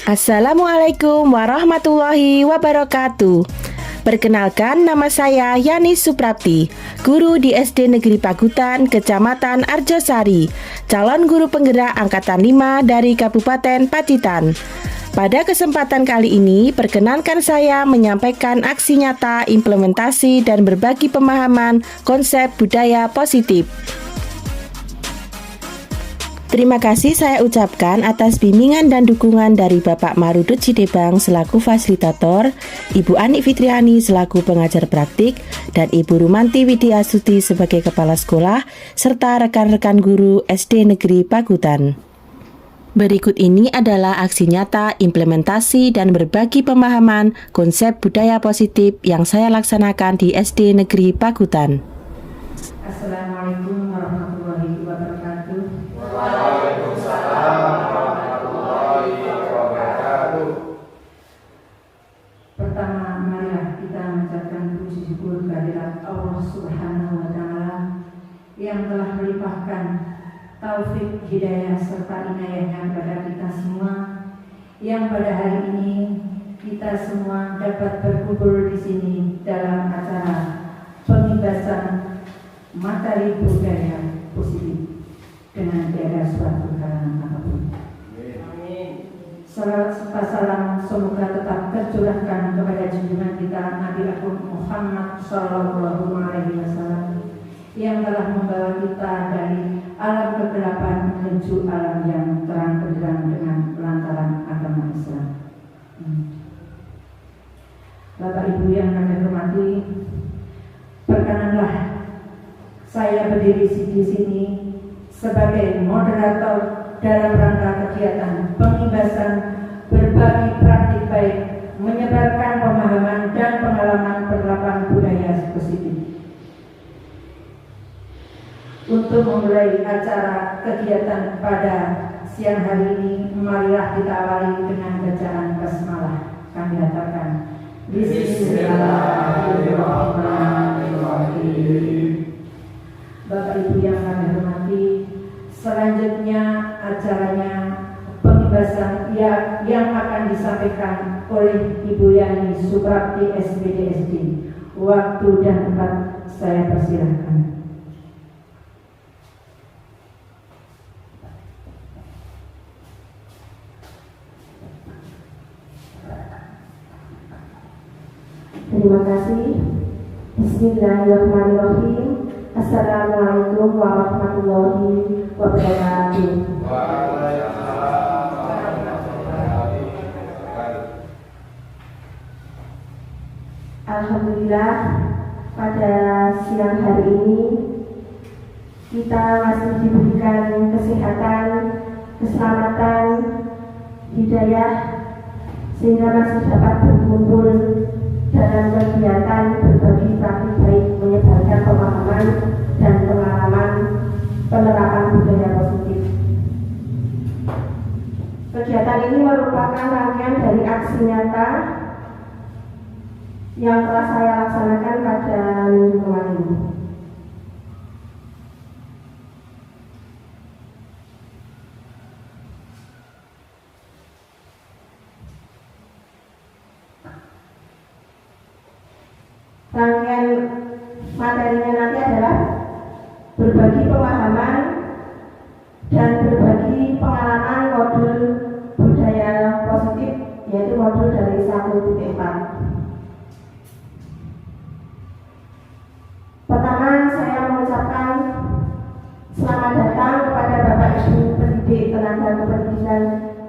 Assalamualaikum warahmatullahi wabarakatuh. Perkenalkan, nama saya Yani Suprapti, guru di SD Negeri Pagutan, Kecamatan Arjosari, calon guru penggerak Angkatan 5 dari Kabupaten Pacitan. Pada kesempatan kali ini, perkenankan saya menyampaikan aksi nyata implementasi dan berbagi pemahaman konsep budaya positif. Terima kasih saya ucapkan atas bimbingan dan dukungan dari Bapak Marudut Sidebang selaku fasilitator, Ibu Ani Fitriani selaku pengajar praktik, dan Ibu Rumanti Widiasuti sebagai kepala sekolah, serta rekan-rekan guru SD Negeri Pagutan. Berikut ini adalah aksi nyata implementasi dan berbagi pemahaman konsep budaya positif yang saya laksanakan di SD Negeri Pagutan. Assalamualaikum warahmatullahi wabarakatuh. Waalaikumsalam warahmatullahi wabarakatuh. Pertama, marilah kita mengucapkan puji syukur kehadirat Allah Subhanahu wa Ta'ala yang telah melimpahkan taufik, hidayah serta inayahnya kepada kita semua, yang pada hari ini kita semua dapat berkumpul di sini dalam acara pengibasan materi budaya positif dengan tiada suatu halangan apapun. Salawat serta salam semoga tetap tercurahkan kepada junjungan kita Nabi Agung Muhammad Sallallahu Alaihi Wasallam yang telah membawa kita dari alam kegelapan menuju alam yang terang benderang dengan lantaran agama Islam. Bapak Ibu yang kami hormati, perkenanlah saya berdiri di sini sebagai moderator dalam rangka kegiatan pengibasan berbagi praktik baik, menyebarkan pemahaman dan pengalaman penerapan budaya positif. Untuk memulai acara kegiatan pada siang hari ini, marilah kita awali dengan bacaan basmalah. Kami katakan Bismillahirrahmanirrahim. Bapak Ibu yang kami hormati, selanjutnya acaranya pengibasan yang akan disampaikan oleh Ibu Yani Suprapti SPDSD. Waktu dan tempat saya persilahkan. Terima kasih. Bismillahirrahmanirrahim. Assalamualaikum warahmatullahi wabarakatuh. Alhamdulillah, pada siang hari ini kita masih diberikan kesehatan, keselamatan, hidayah, sehingga masih dapat berkumpul dalam kegiatan berbagi praktik baik, menyebarkan pemahaman dan pengalaman penerapan budaya positif. Kegiatan ini merupakan rangkaian dari aksi nyata yang telah saya laksanakan pada minggu kemarin. Rangkaian materinya nanti adalah berbagi pemahaman dan berbagi pengalaman modul budaya positif, yaitu modul dari 1.4. Pertama, saya mengucapkan selamat datang kepada Bapak Ibu pendidik tenaga kependidikan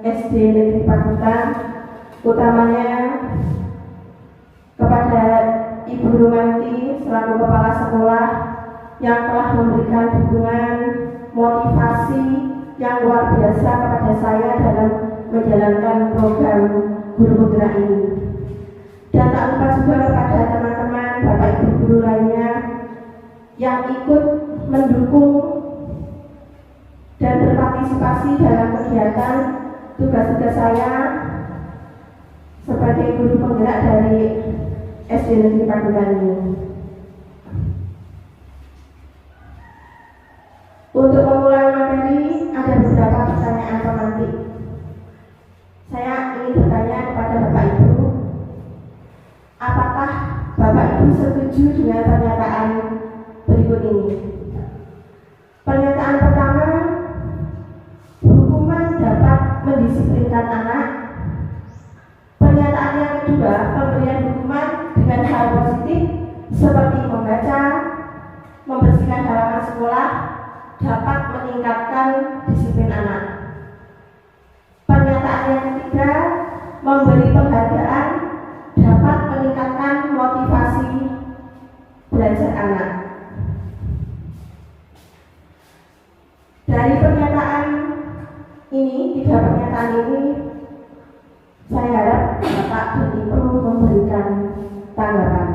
SD Negeri Pagutan, utamanya kepada Ibu Rumanti selaku kepala sekolah yang telah memberikan dukungan motivasi yang luar biasa kepada saya dalam menjalankan program guru penggerak ini. Dan tak lupa juga kepada teman-teman Bapak Ibu guru lainnya yang ikut mendukung dan berpartisipasi dalam kegiatan tugas-tugas saya sebagai guru penggerak dari SD Negeri Pagutan ini. Untuk memulai materi, ada beberapa pertanyaan pemantik. Saya ingin setuju dengan pernyataan berikut ini. Pernyataan pertama, hukuman dapat mendisiplinkan anak. Pernyataan yang kedua, pemberian hukuman dengan hal positif seperti membaca, membersihkan halaman sekolah dapat meningkatkan disiplin anak. Pernyataan yang ketiga, memberi penghargaan dapat meningkatkan motivasi belajar anak. Dari pernyataan ini, 3 pernyataan ini, saya harap Bapak dan Ibu memberikan tanggapan.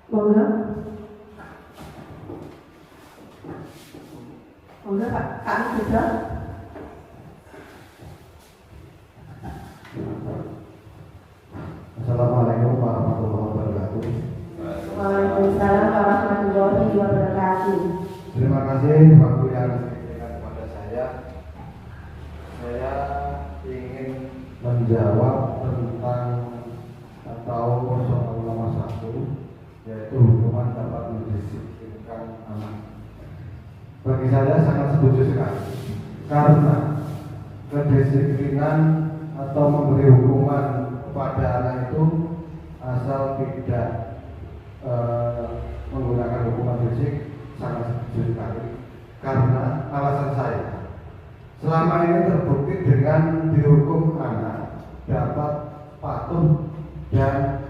Monggo. Monggo Pak, kami juga. Assalamualaikum warahmatullahi wabarakatuh. Waalaikumsalam warahmatullahi wabarakatuh. Terima kasih waktu yang diberikan kepada saya. Saya ingin menjawab tentang atau soal nomor 1, yaitu hukuman dapat mendisiplinkan anak. Bagi saya sangat setuju sekali, karena kedisiplinan atau memberi hukuman kepada anak itu asal tidak menggunakan hukuman fisik sangat setuju sekali. Karena alasan saya, selama ini terbukti dengan dihukum anak dapat patuh dan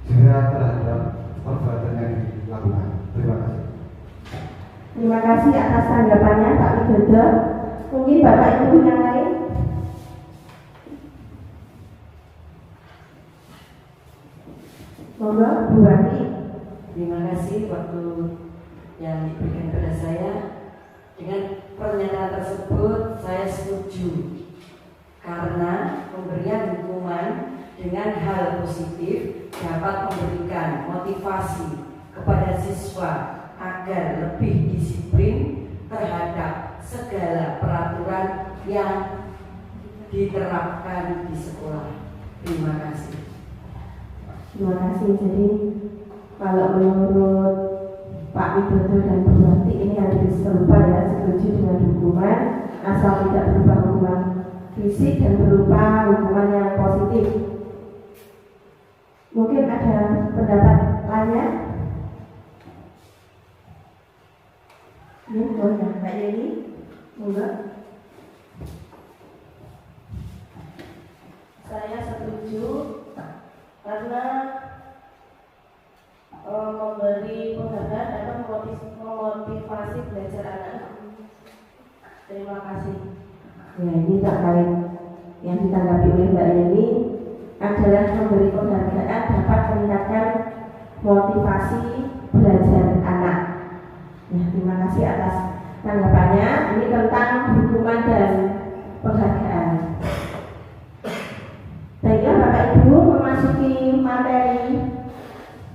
jerat terhadap perbuatan yang dilakukan. Terima kasih. Terima kasih atas tanggapannya Pak Widodo. Mungkin Bapak Ibu yang lain. Monggo, Bu Wati. Terima kasih waktu yang diberikan kepada saya. Dengan pernyataan tersebut saya setuju, karena pemberian hukuman dengan hal positif dapat memberikan motivasi kepada siswa agar lebih disiplin terhadap segala peraturan yang diterapkan di sekolah. Terima kasih. Terima kasih. Jadi kalau menurut Pak Widodo dan Bu Wati ini harus serupa ya, setuju dengan hukuman asal tidak berupa hukuman fisik dan berupa hukuman yang positif. Mungkin ada pendapat lainnya? Ini boleh, Mbak Yeni, enggak? Saya setuju karena memberi penghargaan dapat memotivasi belajar anak. Terima kasih. Ya, ini terkait yang ditanggapi oleh Mbak Yeni adalah memberi penghargaan dapat meningkatkan motivasi belajar anak. Ya, terima kasih atas tanggapannya. Ini tentang hukuman dan penghargaan. Baiklah Bapak Ibu, memasuki materi.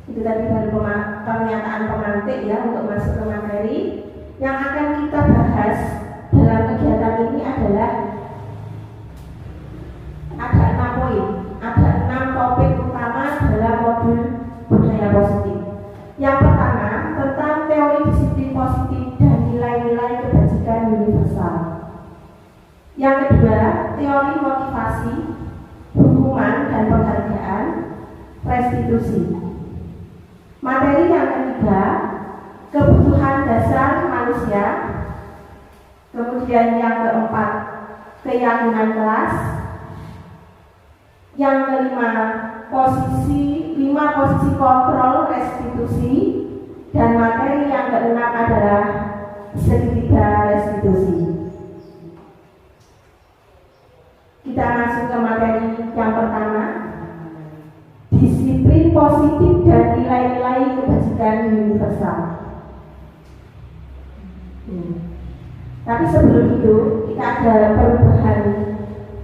Itu tadi dari pernyataan pemantik ya, untuk masuk ke materi. Yang akan kita bahas dalam kegiatan ini adalah ada 6 poin, ada 6 topik utama dalam modul budaya positif. Yang pertama tentang teori disiplin positif dan nilai-nilai kebajikan universal. Yang kedua, teori motivasi, hukuman dan penghargaan, restitusi. Materi yang ketiga, kebutuhan dasar manusia. Kemudian yang keempat, keyakinan kelas. Yang kelima, 5 posisi kontrol restitusi. Dan materi yang keenam adalah segitiga restitusi. Kita masuk ke materi yang pertama, disiplin positif dan nilai-nilai kebajikan universal. Tapi sebelum itu kita ada perubahan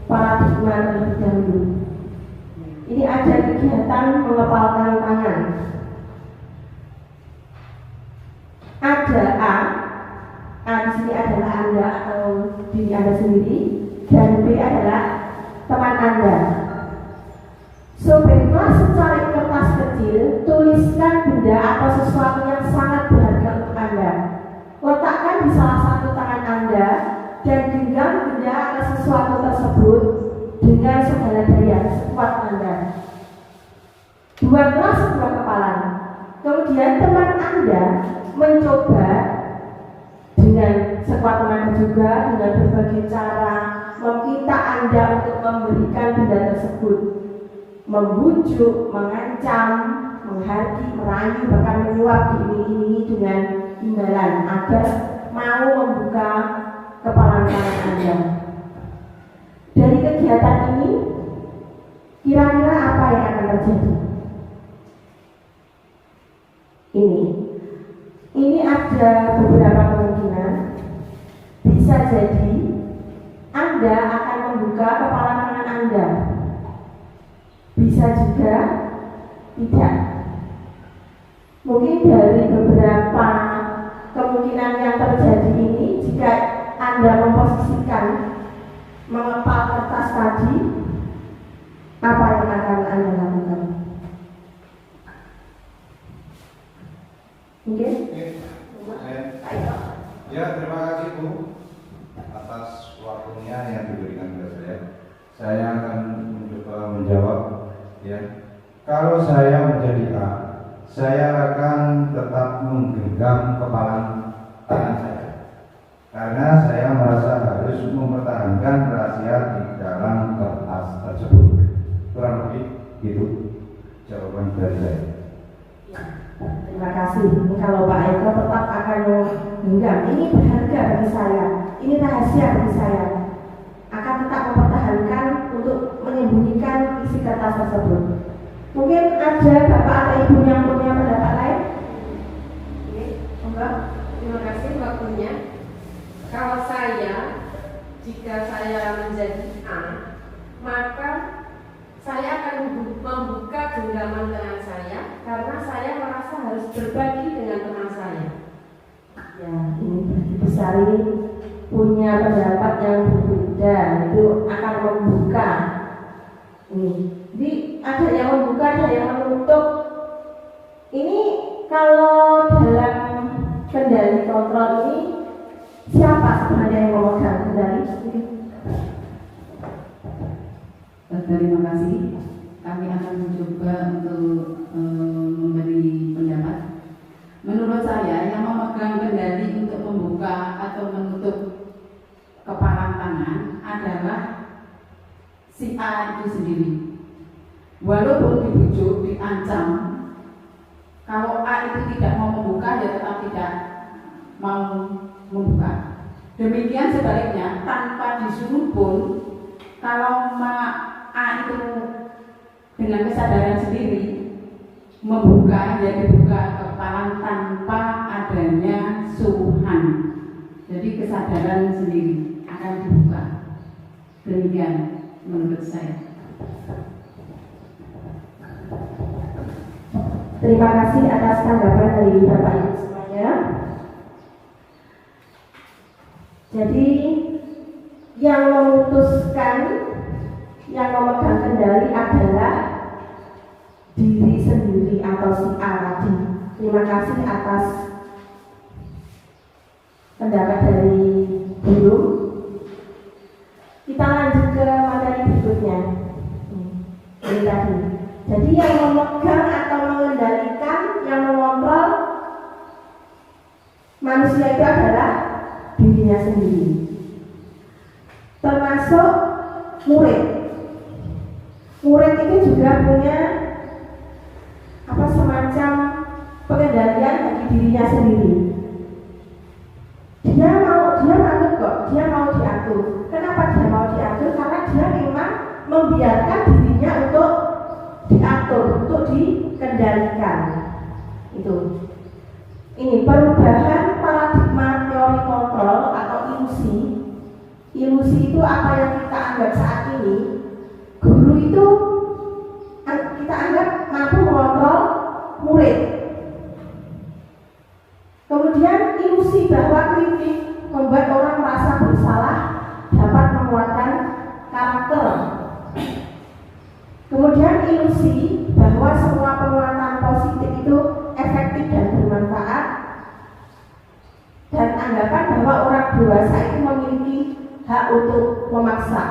paradigma terlebih dahulu. Ini ada kegiatan mengepalkan tangan. Ada A di sini adalah Anda atau diri Anda sendiri, dan B adalah teman Anda. Sobeklah secari kertas kecil, tuliskan benda atau sesuatu yang sangat berharga untuk Anda. Letakkan di salah satu tangan Anda dan genggam benda atau sesuatu tersebut dengan segala daya sekuat Anda. Buatlah sebuah kepalan. Kemudian teman Anda mencoba dengan sekuat tenaga juga dengan berbagai cara meminta Anda untuk memberikan benda tersebut, membujuk, mengancam, menghardik, merayu, bahkan menyuap, diiming-imingi dengan imbalan agar mau membuka kepalan tangan Anda. Dari kegiatan ini, kira-kira apa yang akan terjadi? Ini ada beberapa kemungkinan. Bisa jadi Anda akan membuka kepalan tangan Anda. Bisa juga tidak. Mungkin dari beberapa kemungkinan yang terjadi ini, jika Anda memposisikan mengepal kertas tadi, apa yang akan Anda lakukan? Mungkin? Ya, terima kasih Bu atas waktunya yang diberikan kepada saya. Saya akan mencoba menjawab. Ya, kalau saya menjadi A, saya akan tetap menggenggam kepalan tangan saya, karena saya merasa harus mempertahankan rahasia di dalam kertas tersebut. Kurang lebih gitu jawaban dari saya. Terima kasih. Kalau Pak Eko tetap akan menggenggam, ini berharga bagi saya, ini rahasia bagi saya, akan tetap mempertahankan untuk menyembunyikan isi kertas tersebut. Mungkin ada bapak atau ibu yang punya pendapat lain? Mbak, terima kasih waktunya. Kalau jika saya menjadi A, maka saya akan membuka genggaman tangan saya karena saya merasa harus berbagi dengan teman saya. Ya, ini berarti besar ini punya pendapat yang berbeda, itu akan membuka. Jadi ada yang membuka, ada yang menutup. Ini kalau dalam kendali kontrol ini siapa sebenarnya yang memegang kendali? Terima kasih. Kami akan mencoba untuk memberi pendapat. Menurut saya, yang memegang kendali untuk membuka atau menutup kepalan tangan adalah si A itu sendiri. Walaupun dibujuk, diancam, kalau A itu tidak mau membuka, dia tetap tidak mau membuka. Demikian sebaliknya, tanpa disuruh pun, kalau A itu dengan kesadaran sendiri membuka, dia dibuka kepalan tanpa adanya suruhan. Jadi kesadaran sendiri akan dibuka. Demikian menurut saya. Terima kasih atas tanggapan dari Bapak Ibu semuanya. Jadi yang memutuskan, yang memegang kendali adalah diri sendiri atau si A tadi. Terima kasih atas pendapat dari guru. Kita lanjut ke materi berikutnya. Ini tadi. Jadi yang memegang atau mengendalikan, yang mengontrol manusia itu adalah dirinya sendiri. Termasuk murid. Murid itu juga punya semacam pengendalian bagi dirinya sendiri. Dia takut kok, dia mau diatur. Kenapa dia mau diatur? Karena dia memang membiarkan dirinya untuk diatur, untuk dikendalikan. Itu. Ini perubahan paradigma teori kontrol atau ilusi. Ilusi itu apa yang kita anggap saat ini. Guru itu kita anggap mampu mengontrol murid. Kemudian ilusi bahwa kritik membuat orang merasa bersalah dapat menguatkan karakter. Kemudian ilusi bahwa semua penguatan bahwa orang dewasa itu memiliki hak untuk memaksa.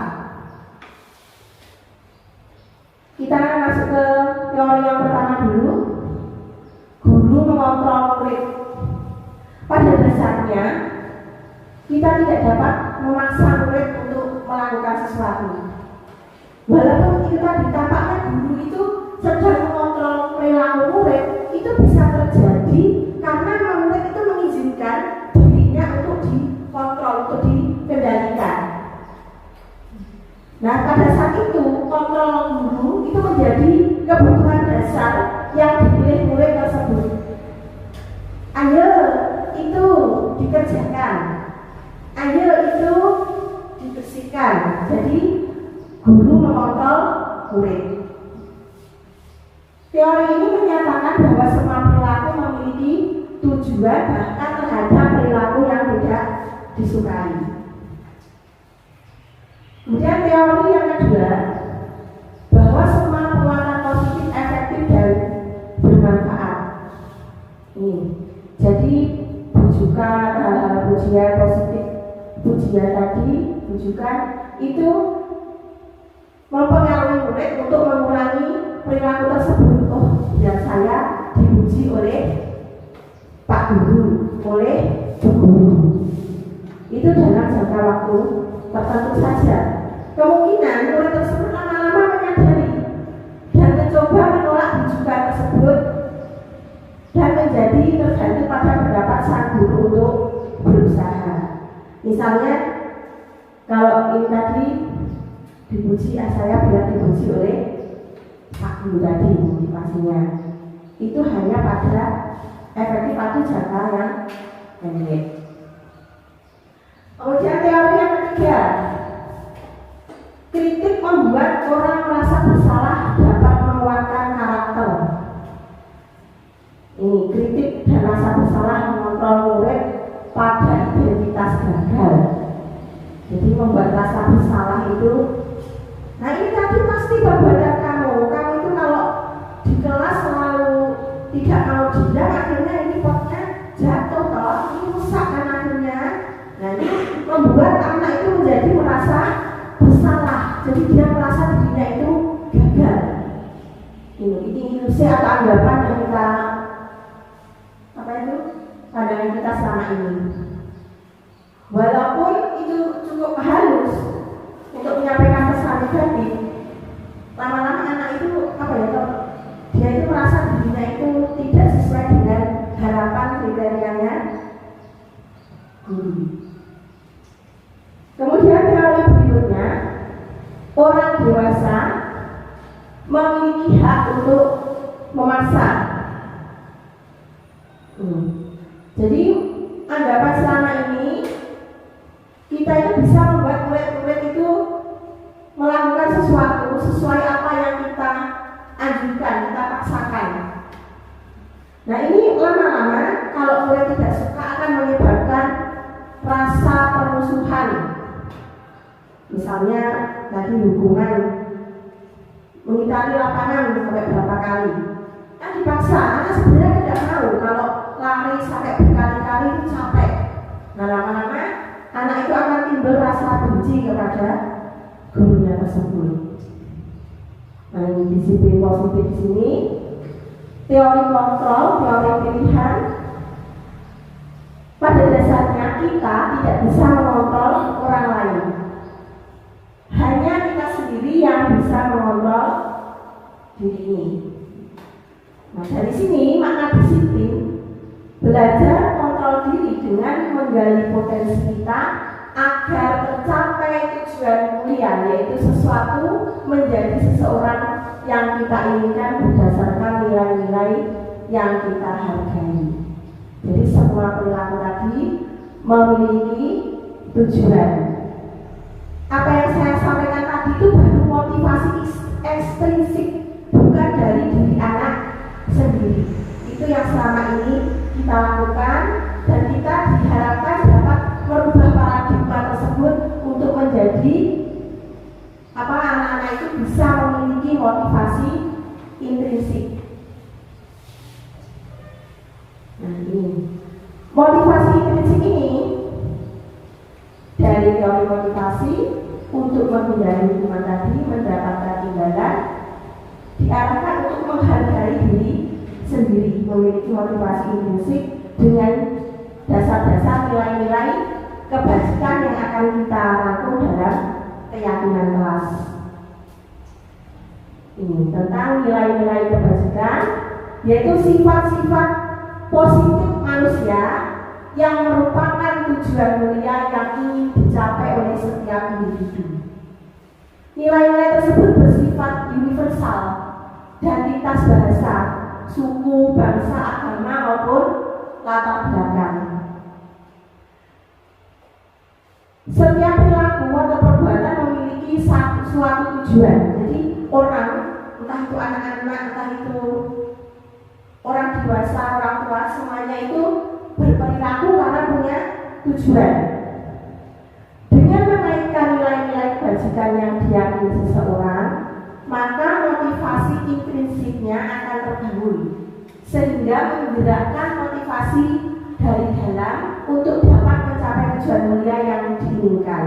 Kita masuk ke teori yang pertama dulu. Guru mengontrol murid. Pada dasarnya kita tidak dapat memaksa murid untuk melakukan sesuatu. Walaupun kita ditampaknya guru itu sedang mengontrol perilaku murid, itu bisa terjadi karena murid itu mengizinkan dirinya untuk dikontrol, untuk dikendalikan. Nah, pada saat itu kontrol guru itu menjadi kebutuhan dasar yang dipilih murid tersebut. Ayo itu dikerjakan, ayo itu dibersihkan. Jadi guru mengontrol murid. Teori ini menyatakan bahwa semua perilaku memiliki tujuan bahkan terhadap perilaku yang tidak disukai. Kemudian teori yang kedua, bahwa semua penguatan positif efektif dan bermanfaat. Ini, jadi bujukan, pujian positif, pujian tadi, bujukan itu mempengaruhi murid untuk mengulangi perilaku tersebut. Oh, biar saya dipuji oleh Pak Guru, oleh Bu Guru. Itu dalam jangka waktu tertentu saja. Kemungkinan murid tersebut lama-lama menyadari dan mencoba menolak bujukan tersebut dan menjadi tergantung pada pendapat sang guru untuk berusaha. Misalnya, kalau ini tadi dipuji, saya biar dipuji oleh Pak Guru tadi motivasinya. Itu hanya pada efektif pada jangka yang pendek. Kemudian teori yang ketiga, kritik membuat orang merasa bersalah dapat menguatkan karakter. Ini kritik dan rasa bersalah mengontrol murid pada identitas gagal. Jadi membuat rasa bersalah itu. Nah, ini tadi pasti perbuatan kamu itu kalau di kelas selalu tidak mau diam, akhirnya ini potnya jatuh, toh ini rusak kan akhirnya. Nah, ini membuat anak itu menjadi merasa bersalah. Jadi dia merasa dirinya itu gagal. Ini ilusi atau anggapan yang kita pandangan kita selama ini. Walaupun itu cukup halus untuk menyampaikan pesan negatif, lama-lama anak itu dia itu merasa dirinya itu tidak sesuai dengan harapan kriterianya guru. Kemudian teori berikutnya, orang dewasa memiliki hak untuk memaksa. Jadi anggapan selama ini kita itu bisa membuat murid-murid itu melakukan sesuatu sesuai apa yang kita anjurkan, kita paksakan. Nah, ini lama-lama kalau murid tidak suka akan menyebabkan rasa permusuhan. Misalnya tadi hubungan mengitari lapangan sampai berapa kali, kan dipaksa, karena sebenarnya tidak mau. Kalau lari sampai berkali-kali itu capek. Nah, lama-lama anak itu akan timbul rasa benci kepada gurunya tersebut. Nah, ini disiplin positif di sini, teori kontrol, teori pilihan. Pada dasarnya kita tidak bisa mengontrol orang lain. Hanya kita sendiri yang bisa mengontrol diri ini. Nah, dari sini makna disiplin, belajar kontrol diri dengan menggali potensi kita agar tercapai tujuan mulia, yaitu sesuatu menjadi seseorang yang kita inginkan berdasarkan nilai-nilai yang kita hargai. Jadi semua perilaku tadi memiliki tujuan. Apa yang saya sampaikan tadi itu baru motivasi ekstrinsik, bukan dari diri anak sendiri. Itu yang selama ini kita lakukan dan kita diharapkan dapat merubah paradigma tersebut untuk menjadi anak-anak itu bisa memiliki motivasi intrinsik. Nah, ini motivasi intrinsik ini menghindari hukuman tadi, mendapatkan imbalan, diarahkan untuk menghargai diri sendiri, memiliki motivasi intrinsik dengan dasar-dasar nilai-nilai kebajikan yang akan kita rangkum dalam keyakinan kelas. Ini tentang nilai-nilai kebajikan, yaitu sifat-sifat positif manusia yang merupakan tujuan mulia yang ingin dicapai oleh setiap individu. Nilai-nilai tersebut bersifat universal dan lintas bahasa, suku, bangsa, agama maupun latar belakang. Setiap perilaku atau perbuatan memiliki suatu tujuan. Jadi orang, entah itu anak-anak, entah itu orang dewasa, orang tua, semuanya itu berperilaku karena punya tujuan. Dengan menaikkan nilai-nilai kebajikan yang diyakini seseorang, maka motivasi intrinsiknya akan terbangun, sehingga menggerakkan motivasi dari dalam untuk dapat mencapai tujuan mulia yang diinginkan.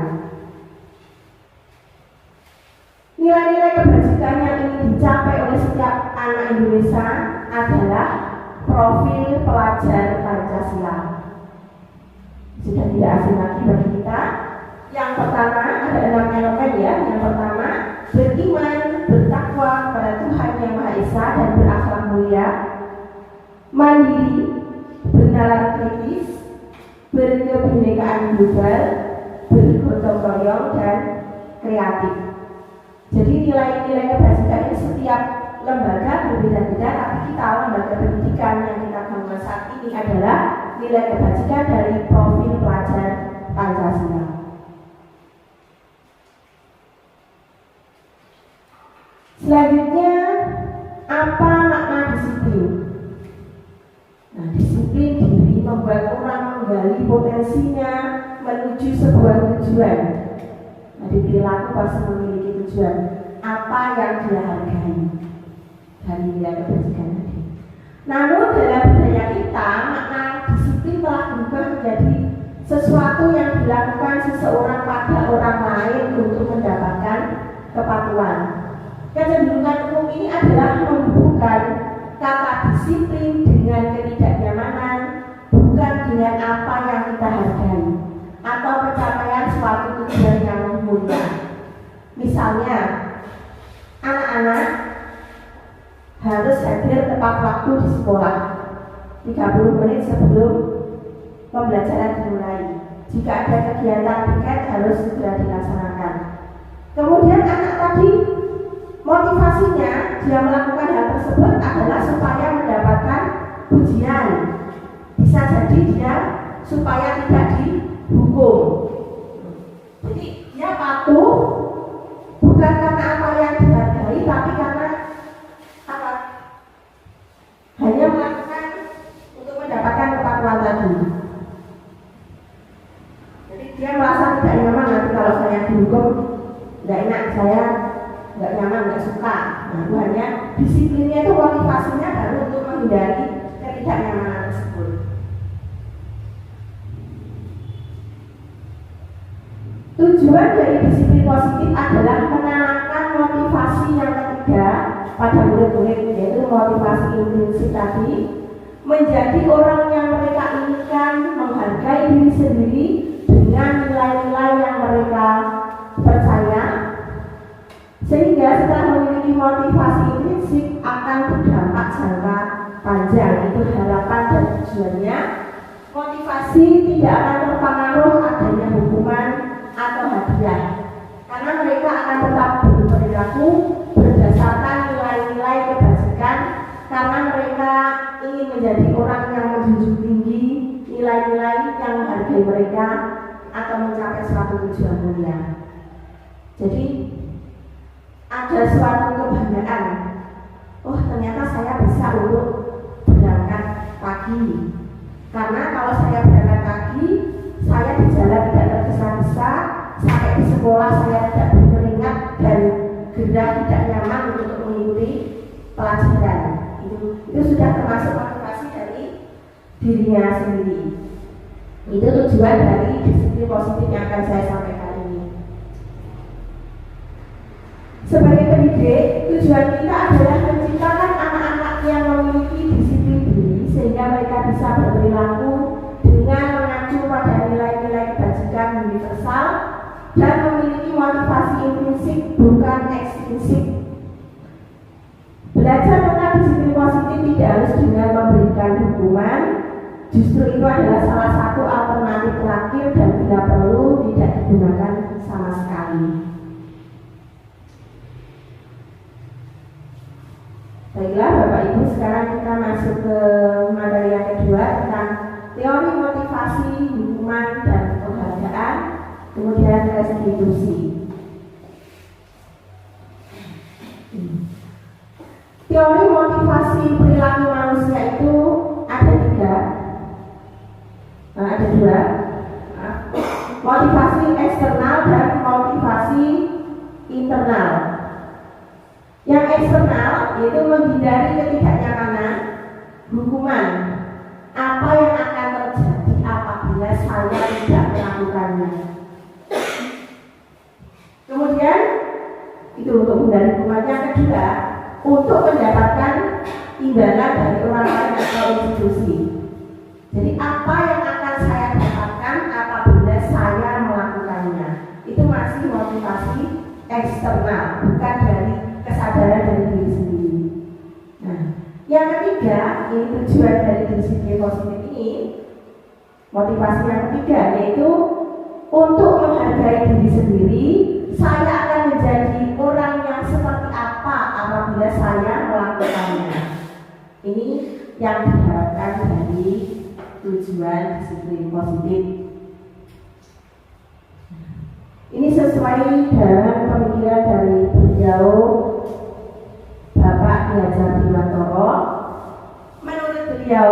Nilai-nilai kebajikan yang ingin dicapai oleh setiap anak Indonesia adalah profil pelajar Pancasila. Sudah tidak asing lagi bagi kita. Yang pertama ada 6 elemen ya. Yang pertama beriman, bertakwa kepada Tuhan Yang Maha Esa dan berakhlak mulia, mandiri, bernalar kritis, berkebinekaan global, bergotong royong dan kreatif. Jadi nilai-nilai kebajikan ini setiap lembaga berbeda-beda, tapi kita lembaga pendidikan yang kita gabungkan saat ini adalah nilai kebajikan dari profil pelajar Pancasila. Selanjutnya, apa makna disiplin? Nah, disiplin diri membuat orang menggali potensinya menuju sebuah tujuan. Nah, di perilaku pasti memiliki tujuan. Apa yang dia hargai dari nilai kebajikan tadi. Namun dalam budaya kita, makna disiplin telah berubah menjadi sesuatu yang dilakukan seseorang pada orang lain untuk mendapatkan kepatuhan. Kecenderungan umum ini adalah menghubungkan kata disiplin dengan ketidaknyamanan, bukan dengan apa yang kita hargai atau pencapaian suatu tujuan yang mulia. Misalnya, anak-anak harus hadir tepat waktu di sekolah 30 menit sebelum pembelajaran dimulai. Jika ada kegiatan piket harus segera dilaksanakan. Kemudian anak tadi motivasinya dia melakukan hal tersebut adalah supaya mendapatkan pujian. Bisa jadi dia supaya tidak dihukum. Jadi dia patuh bukan karena apa yang dihargai, tapi karena apa? Hanya melakukan untuk mendapatkan kepatuhan tadi. Jadi dia merasa tidak nyaman nanti kalau saya dihukum, tidak enak, saya nggak nyaman, nggak suka. Nah, itu hanya disiplinnya itu motivasinya baru untuk menghindari ketidaknyamanan tersebut. Tujuan dari disiplin positif adalah menanamkan motivasi yang ketiga pada murid-murid, yaitu motivasi intrinsik tadi, menjadi orang yang mereka inginkan, menghargai diri sendiri dengan nilai-nilai yang mereka percaya, sehingga setelah memiliki motivasi intrinsik akan berdampak jangka panjang. Itu harapan dan tujuannya. Motivasi tidak akan terpengaruh adanya hukuman atau hadiah, karena mereka akan tetap berperilaku berdasarkan nilai-nilai kebajikan, karena mereka ingin menjadi orang yang menjunjung tinggi nilai-nilai yang menghargai mereka atau mencapai suatu tujuan mulia. Jadi ada suatu kebanggaan, oh ternyata saya bisa untuk berangkat pagi, karena kalau saya berangkat pagi saya di jalan tidak tergesa-gesa, sampai di sekolah saya tidak berkeringat dan gerah, tidak nyaman untuk mengikuti pelajaran. Itu sudah termasuk motivasi dari dirinya sendiri. Itu tujuan dari disiplin positif yang akan saya sampaikan ini. tujuan kita adalah menciptakan anak-anak yang memiliki disiplin diri sehingga mereka bisa berperilaku dengan mengacu pada nilai-nilai kebajikan universal dan memiliki motivasi intrinsik bukan ekstrinsik. Belajar tentang disiplin positif tidak harus dengan memberikan hukuman, justru itu adalah salah satu alternatif terakhir dan bila perlu tidak digunakan sama sekali. Baiklah Bapak Ibu, sekarang kita masuk ke materi yang kedua tentang teori motivasi, hukuman, dan penghargaan, kemudian restitusi. Teori motivasi perilaku manusia itu ada dua, motivasi eksternal dan motivasi internal. Yang eksternal yaitu menghindari ketidaknyamanan, hukuman, apa yang akan terjadi apabila saya tidak melakukannya. Kemudian itu untuk menghindari hukuman. Yang kedua, untuk mendapatkan imbalan dari orang lain atau institusi. Jadi apa yang akan saya dapatkan apabila saya melakukannya, itu masih motivasi eksternal, bukan dari kesadaran dari diri sendiri. Nah, yang ketiga, ini tujuan dari disiplin positif ini, motivasi yang ketiga yaitu untuk menghargai diri sendiri. Saya akan menjadi orang yang seperti apa apabila saya melakukannya. Ini yang diharapkan dari tujuan disiplin positif. Ini sesuai dengan pemikiran dari beliau Bapak Ki Hajar Dewantara. Menurut beliau,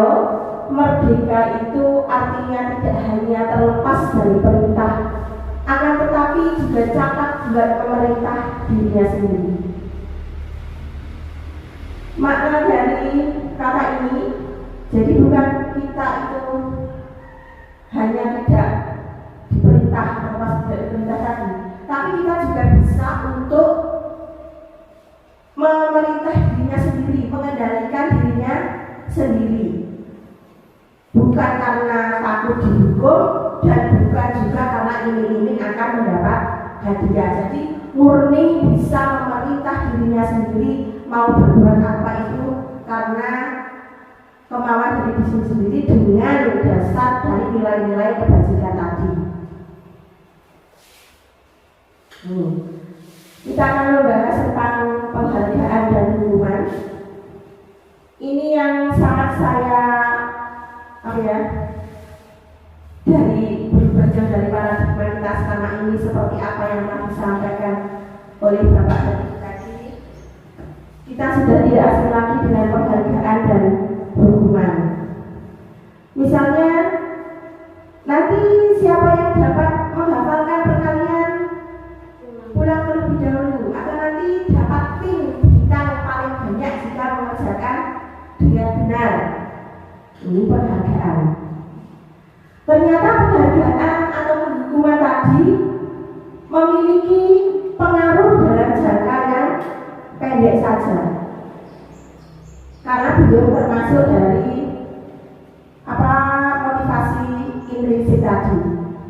merdeka itu artinya tidak hanya terlepas dari perintah, akan tetapi juga cakap buat pemerintah dirinya sendiri. Makna dari kata ini, jadi bukan kita itu hanya tidak diperintah, terlepas dari perintah tadi, tapi kita juga bisa untuk memerintah dirinya sendiri, mengendalikan dirinya sendiri. Bukan karena takut dihukum dan bukan juga karena iming-iming akan mendapat hadiah. Jadi murni bisa memerintah dirinya sendiri mau berbuat apa itu karena kemauan dari diri sendiri dengan dasar dari nilai-nilai kebajikan tadi. Kita akan membahas tentang penghargaan dan hukuman. Ini yang sangat saya dari berjauh dari paradigma kita selama ini seperti apa yang telah disampaikan oleh Bapak tadi. Kita sudah tidak asing lagi dengan penghargaan dan hukuman. Misalnya, nanti siapa yang dapat menghafalkan perkalian pulang terlebih dahulu, atau nanti dapat pin bintang paling banyak jika mengerjakan dengan benar. Ini penghargaan. Ternyata penghargaan atau hukuman tadi memiliki pengaruh dalam jangka yang pendek saja. Karena beliau termasuk dari motivasi intrinsik tadi.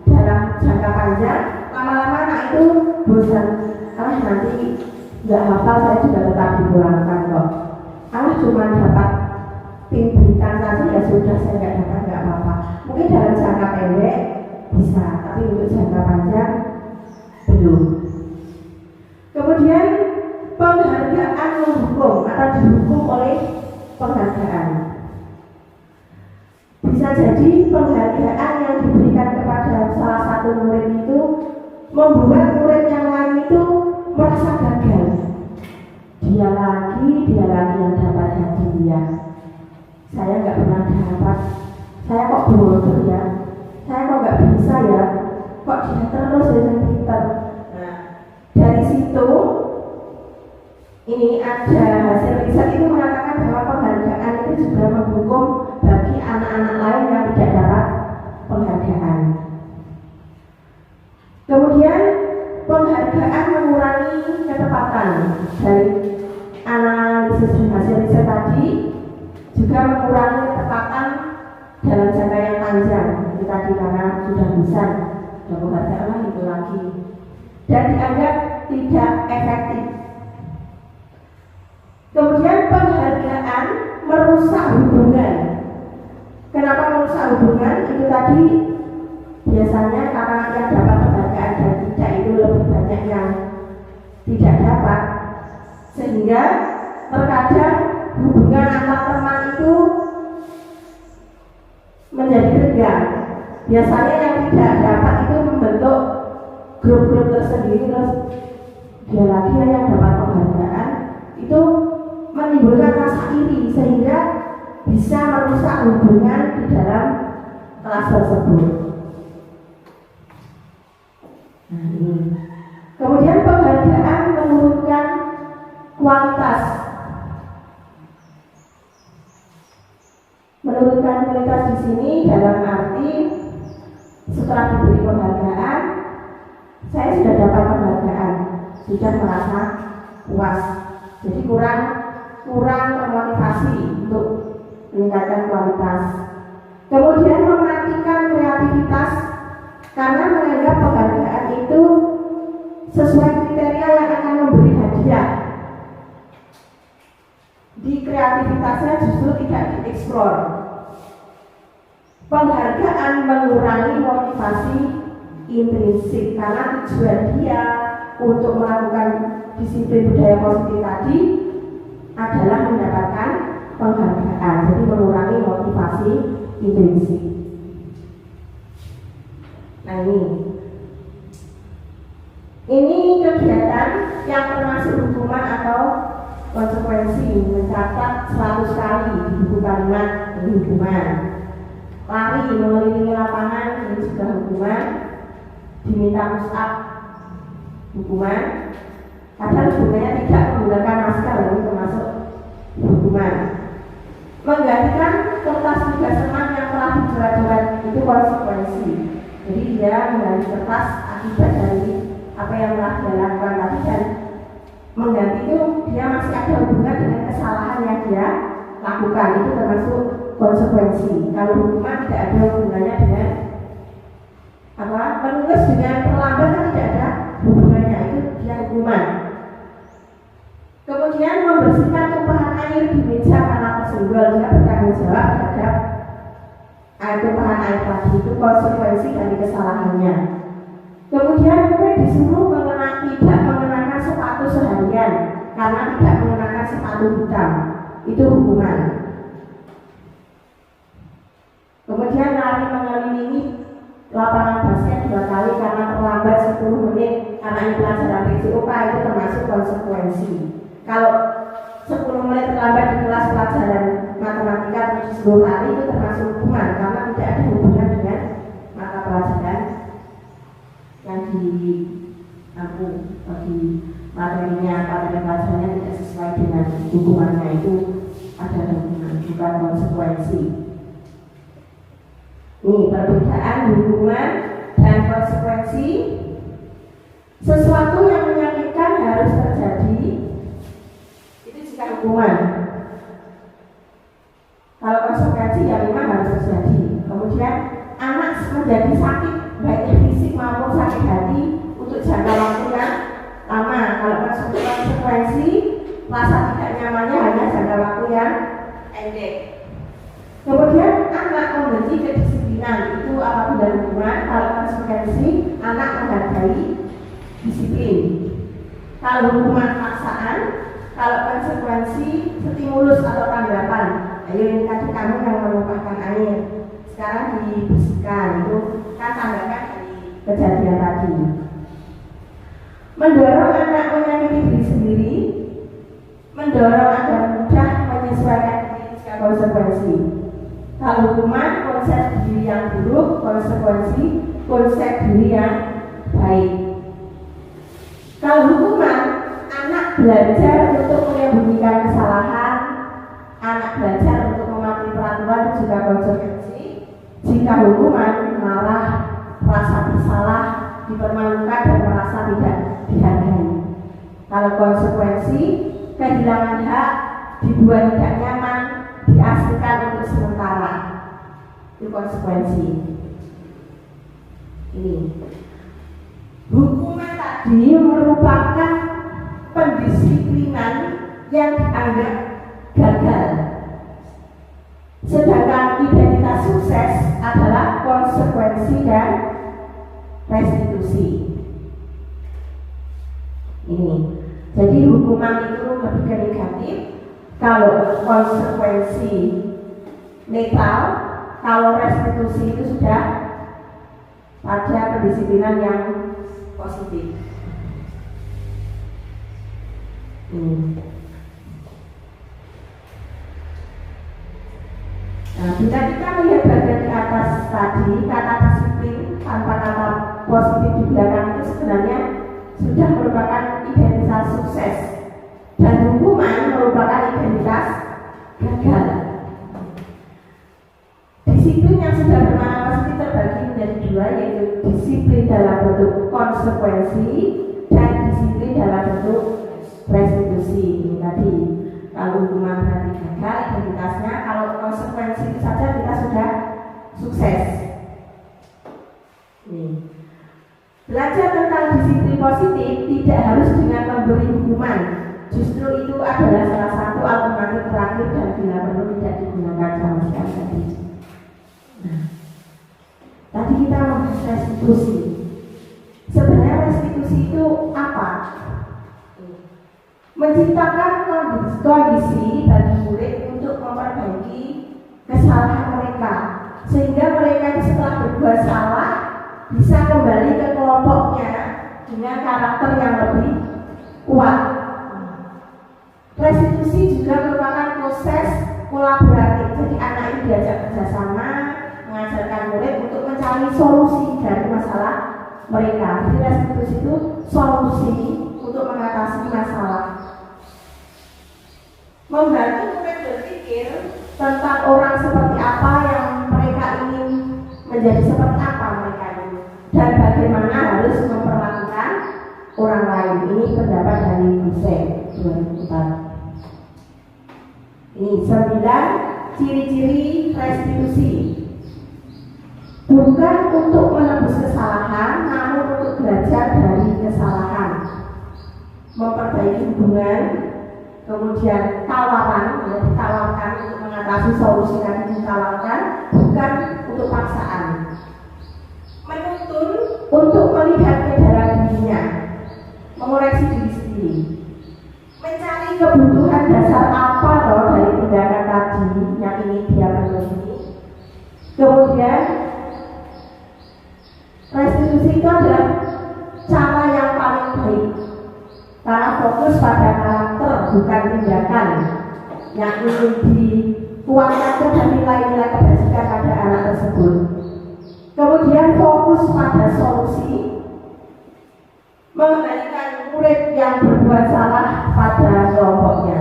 Dalam jangka panjang, lama-lama anak itu bosan. Nanti nggak hafal, saya juga tetap dipulangkan kok. Cuma dapat pin bintang saja ya sudah, saya nggak dapat nggak apa-apa. Mungkin dalam jangka pendek bisa, tapi untuk jangka panjang belum. Kemudian penghargaan menghukum atau dihukum oleh penghargaan. Bisa jadi penghargaan yang diberikan kepada salah satu murid itu membuat murid yang lain itu merasa gagal. Dia lagi yang dapat hadiah. Saya nggak pernah dapat. Saya kok bodoh ya. Saya kok nggak bisa ya. Kok dia terus yang pintar. Nah, dari situ ini ada hasil riset itu mengatakan bahwa penghargaan itu juga menghukum bagi anak-anak lain yang tidak dapat penghargaan. Kemudian penghargaan mengurangi ketepatan dari tadi karena sudah bosan, sudah penghargaan itu lagi, dan dianggap tidak efektif. Kemudian penghargaan merusak hubungan. Kenapa merusak hubungan? Itu tadi biasanya karena yang dapat penghargaan dan tidak itu lebih banyak yang tidak dapat, sehingga terkadang hubungan antar teman itu menjadi renggang. Biasanya yang tidak dapat itu membentuk grup-grup tersendiri, terus dia lagi yang dapat penghargaan, itu menimbulkan rasa iri sehingga bisa merusak hubungan di dalam kelas tersebut. Nah, ini. Kemudian penghargaan menurunkan kualitas. Menurunkan kualitas di sini dalam arti setelah diberi penghargaan, saya sudah dapat penghargaan, sudah merasa puas, jadi kurang termotivasi untuk meningkatkan kualitas. Kemudian mematikan kreativitas karena menganggap penghargaan itu sesuai kriteria yang akan memberi hadiah. Di kreativitasnya justru tidak dieksplor. Penghargaan mengurangi motivasi intrinsik karena tujuan dia untuk melakukan disiplin budaya positif tadi adalah mendapatkan penghargaan, jadi mengurangi motivasi intrinsik. Nah, ini kegiatan yang termasuk hukuman atau konsekuensi, mencatat 100 kali di buku kalimat ini hukuman. Lari mengelilingi lapangan ini juga hukuman. Diminta push up hukuman. Kadang sebenarnya tidak menggunakan masker ini termasuk hukuman. Menggantikan kertas tugas teman yang telah dicoret-coret itu konsekuensi. Jadi dia mengganti kertas akibat dari apa yang telah dia lakukan tadi, dan mengganti itu dia masih ada hubungan dengan kesalahan yang dia lakukan, itu termasuk konsekuensi. Kalau hukuman tidak ada hubungannya dengan menulis dengan terlambat kan tidak ada hubungannya, itu dia hukuman. Kemudian membersihkan tumpahan air di meja karena tersenggol, dia bertanggung jawab terhadap tumpahan air tadi, itu konsekuensi dari kesalahannya. Kemudian disuruh tidak mengenakan sepatu seharian karena tidak mengenakan sepatu hitam, itu hukuman. Kemudian lari mengelilingi lapangan basket 2 kali karena terlambat 10 menit karena ini pelajaran PJOK, itu termasuk konsekuensi. Kalau 10 menit terlambat di kelas pelajaran matematika terus 10 kali, itu termasuk hukuman karena tidak ada hubungan dengan mata pelajaran yang bagi materinya, materi pelajarannya tidak sesuai dengan hukumannya, itu ada hubungan, bukan konsekuensi. Ini perbedaan hukuman dan konsekuensi. Sesuatu yang menyakitkan harus terjadi, itu juga hukuman. Kalau konsekuensi ya memang harus terjadi. Kemudian anak menjadi sakit baik fisik maupun sakit hati untuk jangka waktu yang lama. Kalau konsekuensi rasa tidak nyamannya hanya jangka waktu yang pendek. Kemudian anak membenci kedisiplinan, itu apabila hukuman. Kalau konsekuensi anak menghargai disiplin. Kalau hukuman paksaan, kalau konsekuensi stimulus atau tanggapan. Ayo ini tadi kamu yang menumpahkan air, sekarang dibersihkan, itu kan tanggapan dari kejadian tadi. Mendorong anak menyakiti diri sendiri, mendorong agar mudah menyesuaikan diri dengan konsekuensi. Kalau hukuman konsep diri yang buruk, konsekuensi konsep diri yang baik. Kalau hukuman, anak belajar untuk menyembunyikan kesalahan, anak belajar untuk mematuhi peraturan juga konsekuensi. Jika hukuman malah merasa bersalah, dipermalukan dan merasa tidak dihargai. Kalau konsekuensi, kehilangan hak, dibuat tidak nyaman, diasingkan untuk sementara, itu konsekuensi. Ini hukuman tadi merupakan pendisiplinan yang dianggap gagal, sedangkan identitas sukses adalah konsekuensi dan restitusi. Ini jadi hukuman itu lebih ke negatif, kalau konsekuensi netral, kalau restitusi itu sudah pada pendisiplinan yang positif. Nah, bila kita melihat bagian di atas tadi, kata disiplin tanpa kata positif di belakang itu sebenarnya sudah merupakan identitas sukses, dan hukuman merupakan identitas gagal. Disiplin yang sudah bermakna positif terbagi menjadi dua, yaitu disiplin dalam bentuk konsekuensi dan disiplin dalam bentuk restitusi. Tadi kalau hukuman berarti gagal identitasnya, kalau konsekuensi itu saja kita sudah sukses. Belajar tentang disiplin positif tidak harus dengan memberi hukuman, justru itu adalah salah satu alternatif terakhir dan bila perlu tidak digunakan sama sekali. Tadi kita membahas restitusi. Sebenarnya restitusi itu apa? Menciptakan kondisi bagi murid untuk memperbaiki kesalahan mereka, sehingga mereka setelah berbuat salah bisa kembali ke kelompoknya dengan karakter yang lebih kuat. Restitusi juga merupakan proses kolaboratif, jadi anak ini diajak kerjasama, mengajarkan murid untuk mencari solusi dari masalah mereka. Jadi restitusi itu solusi untuk mengatasi masalah. Membantu murid berpikir tentang orang seperti apa yang mereka ingin menjadi, seperti apa mereka ini, dan bagaimana harus memperlakukan orang lain. Ini pendapat dari Hussein 2004. Ini 9 ciri-ciri restitusi. Bukan untuk menebus kesalahan, namun untuk belajar dari kesalahan, memperbaiki hubungan, kemudian tawaran, ditawarkan untuk mengatasi solusi yang ditawarkan, bukan untuk paksaan. Menuntun untuk melihat ke dalam dirinya, mengoreksi diri sendiri, mencari kebutuhan dasar apa loh dari tindakan tadi yang ingin dia penuhi. Kemudian restitusi itu adalah cara yang paling baik, karena fokus pada karakter bukan tindakan yang ingin dikuatkan dan nilai-nilai kebajikan pada anak tersebut. Kemudian fokus pada solusi, mengembalikan murid yang berbuat salah pada kelompoknya.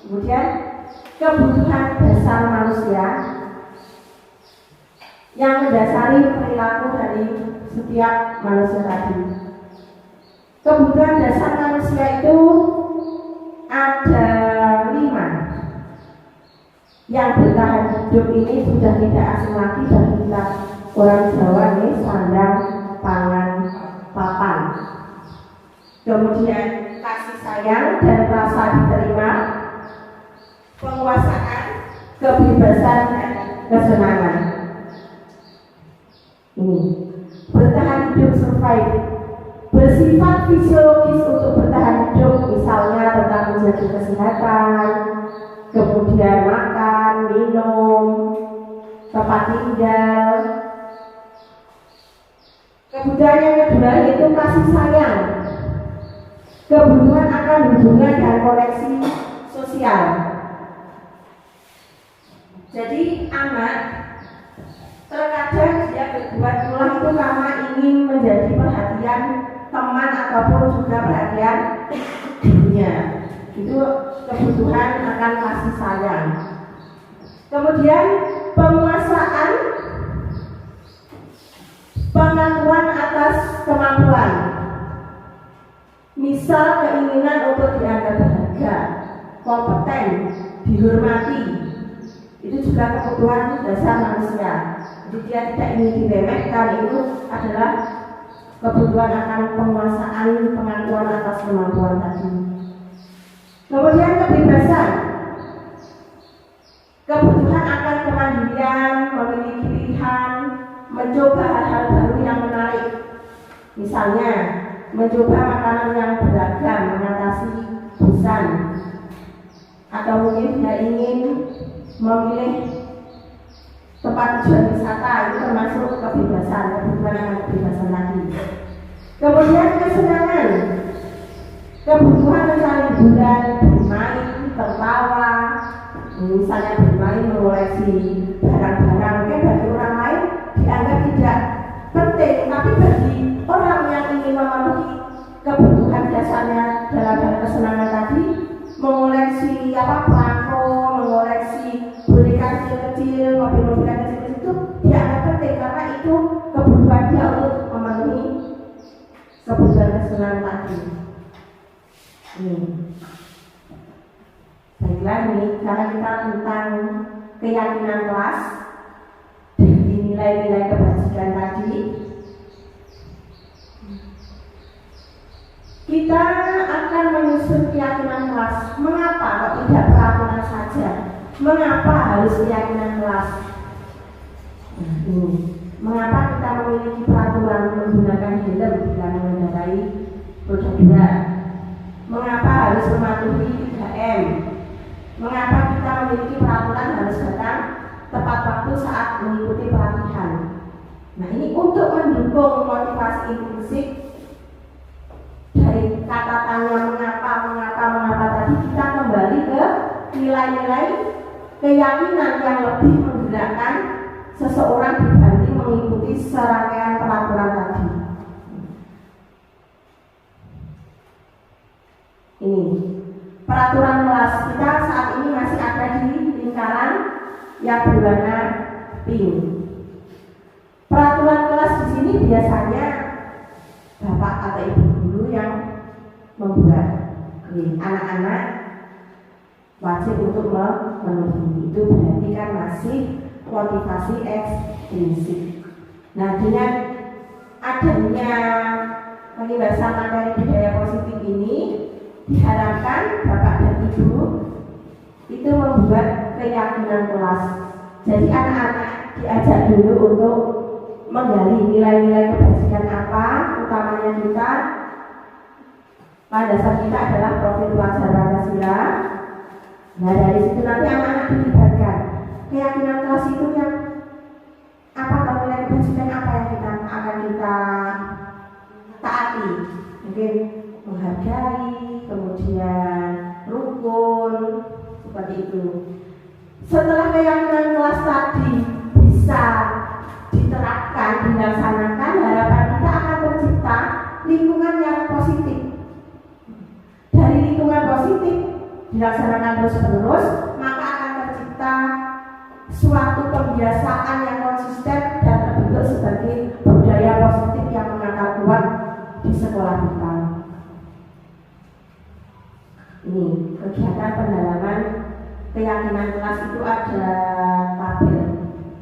Kemudian kebutuhan dasar manusia yang mendasari perilaku dari setiap manusia tadi. Kebutuhan dasar manusia itu ada 5. Yang bertahan hidup ini sudah tidak asing lagi bagi kita orang Jawa, ini sandang, pangan, papan. Kemudian kasih sayang dan rasa diterima, penguasaan, kebebasan, dan kesenangan. Ini bertahan hidup, survive, bersifat fisiologis untuk bertahan hidup, misalnya tentang menjaga kesehatan, kemudian makan, minum, tempat tinggal. Kebutuhan yang kedua yaitu kasih sayang, kebutuhan akan hubungan dan koneksi sosial. Jadi anak terkadang dia berbuat ulah itu karena ingin menjadi perhatian teman ataupun juga perhatian dirinya. Itu kebutuhan akan kasih sayang. Kemudian penguasaan, pengakuan atas kemampuan, misal keinginan untuk dianggap berharga, kompeten, dihormati. Itu juga kebutuhan dasar manusia. Jadi dia tidak ingin diremehkan, itu adalah kebutuhan akan penguasaan, pengakuan atas kemampuan tadi. Kemudian kebebasan, kebutuhan akan kemandirian, memiliki pilihan, mencoba hal-hal baru yang menarik. Misalnya, mencoba makanan yang beragam, mengatasi bosan. Atau mungkin dia ingin memilih tempat tujuan wisata, itu termasuk kebebasan, kebutuhan akan kebebasan lagi. Kemudian kesenangan, kebutuhan mencari hiburan, bermain, tertawa, misalnya bermain, mengoleksi barang-barang, mungkin bagi orang lain dianggap tidak penting, tapi bagi orang yang ingin memenuhi kebutuhan dasarnya dalam hal kesenangan tadi, mengoleksi pelako, mengoleksi boneka kecil-kecil, mobil-mobil kecil itu dianggap penting karena itu kebutuhan dia untuk memenuhi kebutuhan kesenangan tadi. Baiklah, ini karena kita tentang keyakinan kelas dari nilai-nilai kebajikan tadi, kita akan menyusun keyakinan kelas. Mengapa kok tidak peraturan saja? Mengapa harus keyakinan kelas? Mengapa kita memiliki peraturan menggunakan helm bila mengendarai roda 2? Mengapa harus mematuhi 3M? Mengapa kita memiliki peraturan harus datang tepat waktu saat mengikuti pelatihan? Nah, ini untuk mendukung motivasi intrinsik dari kata tanya mengapa tadi, kita kembali ke nilai-nilai keyakinan yang lebih menggerakkan seseorang dibanding mengikuti serangkaian peraturan tadi. Ini peraturan kelas kita saat ini masih ada di lingkaran yang berwarna pink. Peraturan kelas di sini biasanya bapak atau ibu guru yang membuat. Anak-anak wajib untuk memenuhi. Itu berarti kan masih motivasi ekstrinsik. Nah, dengan adanya pembahasan materi budaya positif ini, diharapkan bapak dan ibu itu membuat keyakinan kelas. Jadi anak-anak diajak dulu untuk menggali nilai-nilai kebajikan apa, utamanya kita pada dasar kita adalah profil pelajar Pancasila. Nah, dari situ nanti anak-anak dilibatkan keyakinan kelas itu yang apa, nilai kebajikan apa yang akan kita taati. Mungkin menghargai, kemudian rukun, seperti itu. Setelah keyakinan kelas tadi bisa diterapkan, dilaksanakan, harapan kita akan tercipta lingkungan yang positif. Dari lingkungan positif dilaksanakan terus-menerus, maka akan tercipta suatu kebiasaan yang konsisten dan terbentuk sebagai budaya positif yang mengakar kuat di sekolah kita. Ini kegiatan pendalaman keyakinan kelas itu ada tabel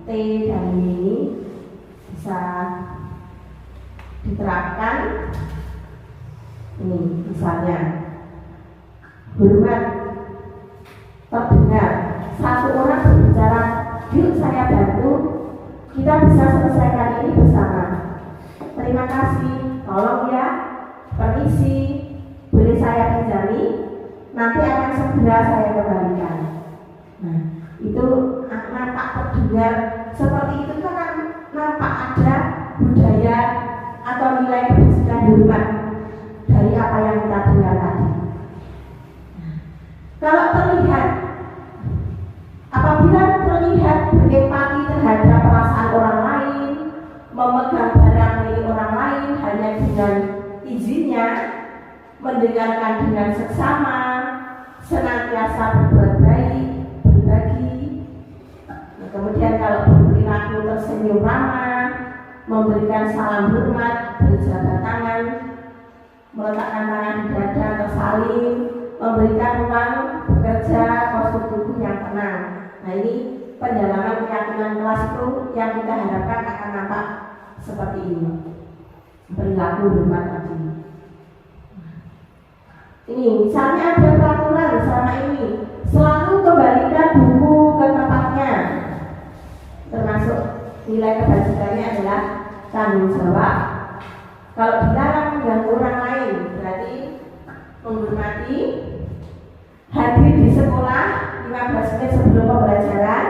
T dan Y ini bisa diterapkan. Ini misalnya hormat terdengar, satu orang berbicara, yuk saya bantu, kita bisa selesaikan ini bersama. Terima kasih, tolong ya, permisi, boleh saya pinjami, nanti akan segera saya kembalikan. Nah, itu nampak terdengar seperti itu kan nampak ada budaya atau nilai kebajikan hormat dari apa yang kita dengar tadi. Kalau terlihat, apabila terlihat berempati terhadap perasaan orang lain, memegang barang milik orang lain hanya dengan izinnya, mendengarkan dengan seksama, senantiasa berbuat baik, berbagi. Kemudian kalau berperilaku tersenyum ramah, memberikan salam hormat, berjabat tangan, meletakkan tangan di dada, tersalim, memberikan ruang bekerja, postur tubuh yang tenang. Nah, ini pendalaman keyakinan kelas itu yang kita harapkan akan nampak seperti ini. Perilaku hormat tadi. Ini misalnya ada peraturan selama ini, selalu kembalikan buku ke tempatnya. Termasuk nilai kebajikannya adalah tanggung jawab. Kalau dilarang mengganggu orang lain, berarti menghormati, hadir di sekolah 15 menit sebelum pembelajaran,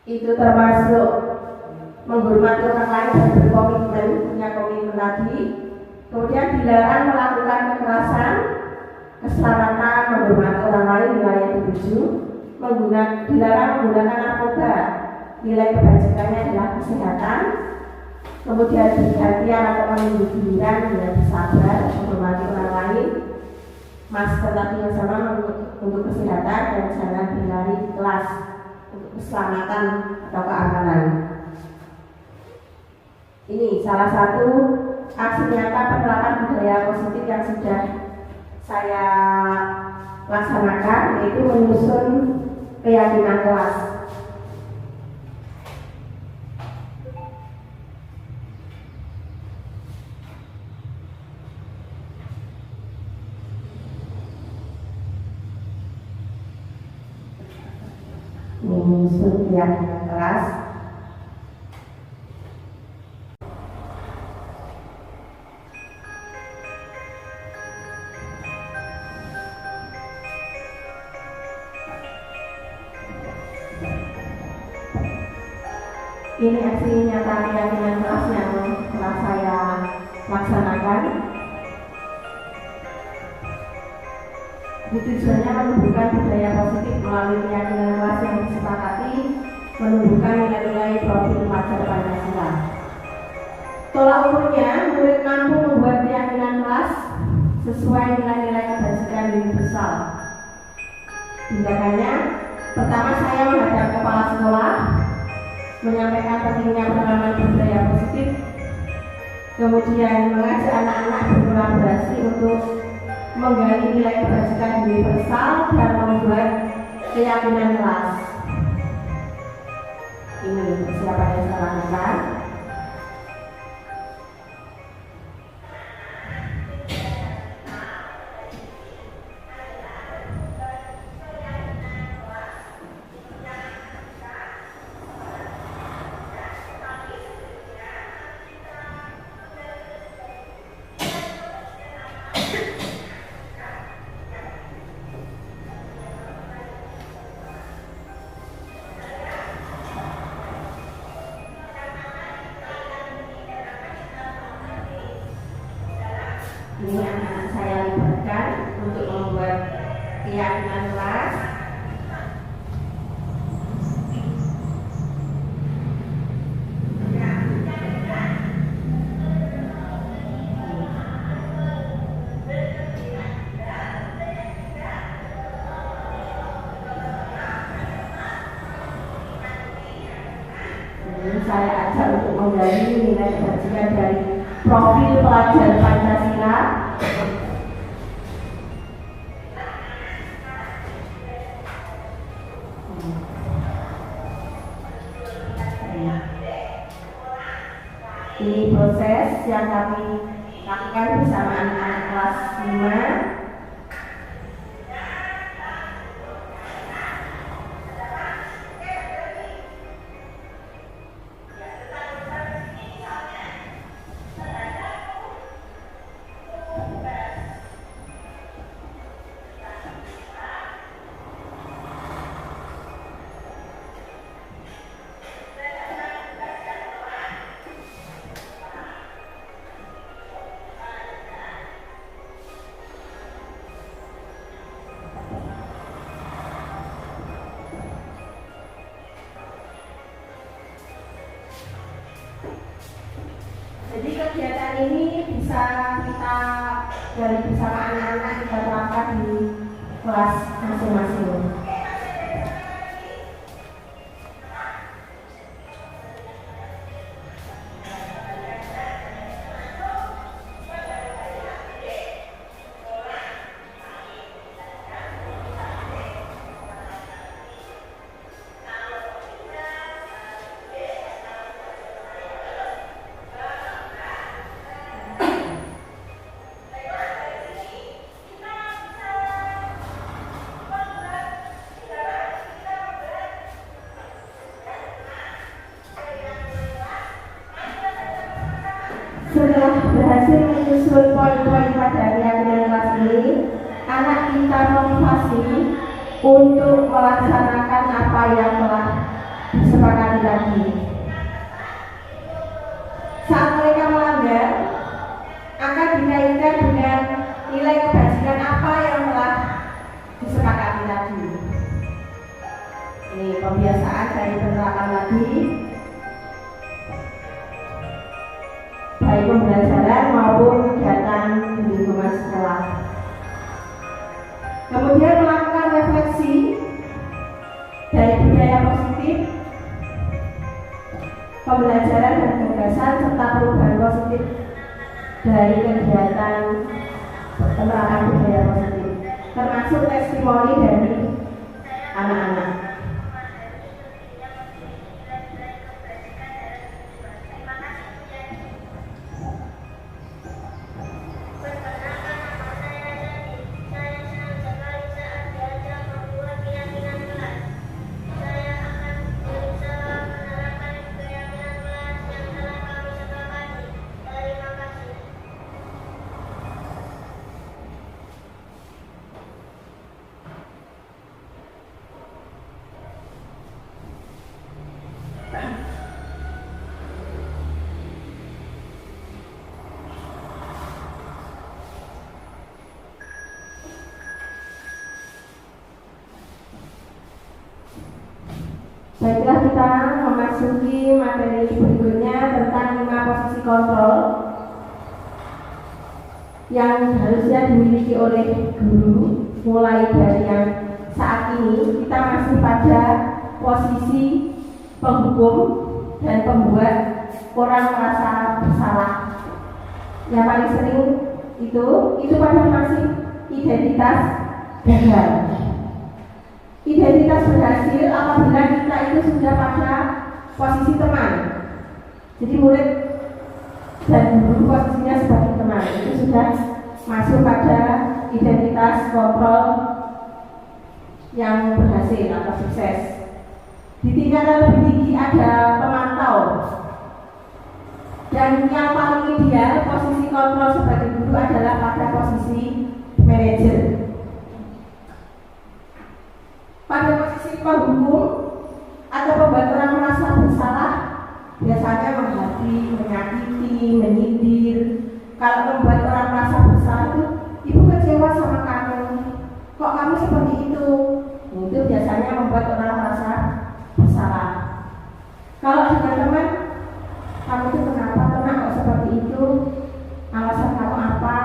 itu termasuk menghormati orang lain dan berkomitmen, punya komitmen tadi. Kemudian dilarang melakukan kekerasan, keselamatan, menghormati orang lain, nilai 7. Dilarang menggunakan narkoba, nilai kebajikannya adalah kesehatan. Kemudian bergantian atau menunggu giliran, nilai sabar, menghormati orang lain. Masker tadi yang sama untuk kesehatan dan jangan berlari di kelas untuk keselamatan atau keamanan. Ini salah satu aksi nyata penerapan budaya positif yang sudah saya laksanakan, yaitu menyusun keyakinan kelas. Menyusun keyakinan kelas. Ini aksi nyata keyakinan kelas yang telah saya laksanakan. Tujuannya menumbuhkan budaya positif melalui keyakinan kelas yang disepakati, menumbuhkan nilai-nilai profil pelajar Pancasila. Tolak ukurnya, murid mampu membuat keyakinan kelas sesuai nilai-nilai kebajikan universal. Tindakannya, pertama saya menghadap kepala sekolah, menyampaikan pentingnya penanaman budaya positif, kemudian mengajak anak-anak berkolaborasi untuk menggali nilai kebajikan universal dan membuat keyakinan kelas. Ini persiapan yang saya lakukan. Ini akan saya libatkan untuk membuat keyakinan kelas. Ini saya ajak untuk menggali nilai kebajikan dari profil pelajar Pancasila. Ini proses yang kami lakukan bersama anak-anak kelas 5. Jadi kegiatan ini bisa kita dari bersama anak-anak kita terapkan di kelas masing-masing. menyusun poin-poin pada keyakinan kelas ini, anak kita motivasi untuk melaksanakan apa yang telah disepakati tadi. Saat mereka melanggar, akan dikaitkan dengan nilai kebajikan apa yang telah disepakati tadi. Ini pembiasaan saya terangkan lagi, baik pembelajaran maupun kegiatan di lingkungan sekolah. Kemudian melakukan refleksi dari budaya positif, pembelajaran dan gagasan serta perubahan positif dari kegiatan penerapan budaya positif, termasuk testimoni dari anak-anak. Baiklah, kita memasuki materi berikutnya tentang 5 posisi kontrol yang harusnya dimiliki oleh guru. Mulai dari yang saat ini kita masih pada posisi penghukum dan pembuat orang merasa bersalah. Yang paling sering itu pada masih identitas gagal. Identitas berhasil apabila kita itu sudah pada posisi teman. Jadi murid dan guru posisinya sebagai teman itu sudah masuk pada identitas kontrol yang berhasil atau sukses. Di tingkatan lebih tinggi ada pemantau. Dan yang paling ideal posisi kontrol sebagai guru adalah pada posisi manajer. Pada posisi penghukum atau pembuat orang merasa bersalah, biasanya menghakimi, menyakiti, menyindir. Kalau membuat orang merasa bersalah itu, ibu kecewa sama kamu, kok kamu seperti itu? Itu biasanya membuat orang merasa bersalah. Kalau dengan teman, kamu itu kenapa teman kok seperti itu? Alasan kamu apa?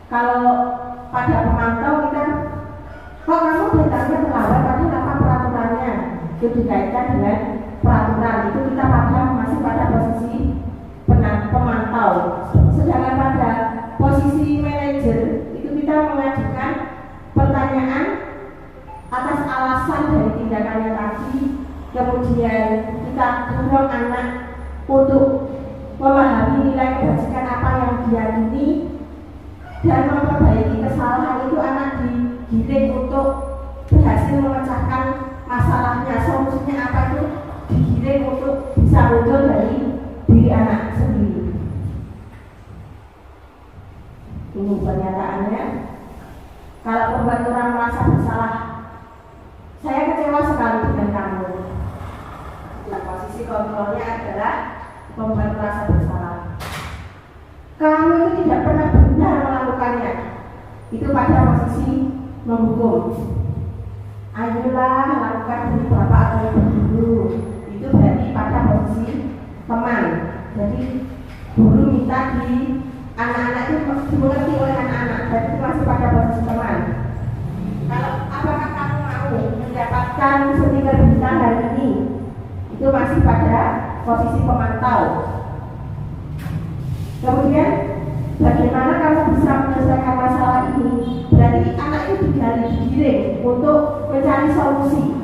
Kalau pada pemantau kita, kok kamu datangnya terlambat, padahal apa peraturannya? Itu dikaitkan dengan peraturan. Itu kita masih pada posisi pemantau. Sedangkan pada posisi manajer itu kita mengajukan pertanyaan atas alasan dari tindakannya tadi. Kemudian kita dorong anak untuk memahami nilai kebajikan apa yang diyakini dan memperbaiki kesalahan itu. Anak digiring untuk berhasil memecahkan masalahnya, solusinya apa itu digiring untuk bisa muncul dari diri anak sendiri. Ini pernyataannya. Kalau membuat orang merasa bersalah, saya kecewa sekali dengan kamu. Posisi kontrolnya adalah membuat merasa bersalah. Kamu itu tidak pernah benar melakukannya. Itu pada posisi menghukum. Ayolah lakukan dari bapak atau ibu dulu. Itu berarti pada posisi teman. Jadi guru minta di anak-anak itu dimengerti oleh anak-anak. Jadi itu masih pada posisi teman. Kalau apakah kamu mau mendapatkan stiker bintang hari ini? Itu masih pada posisi pemantau. Kemudian bagaimana kamu bisa menyelesaikan masalah ini? Berarti anak itu digiring untuk mencari solusi.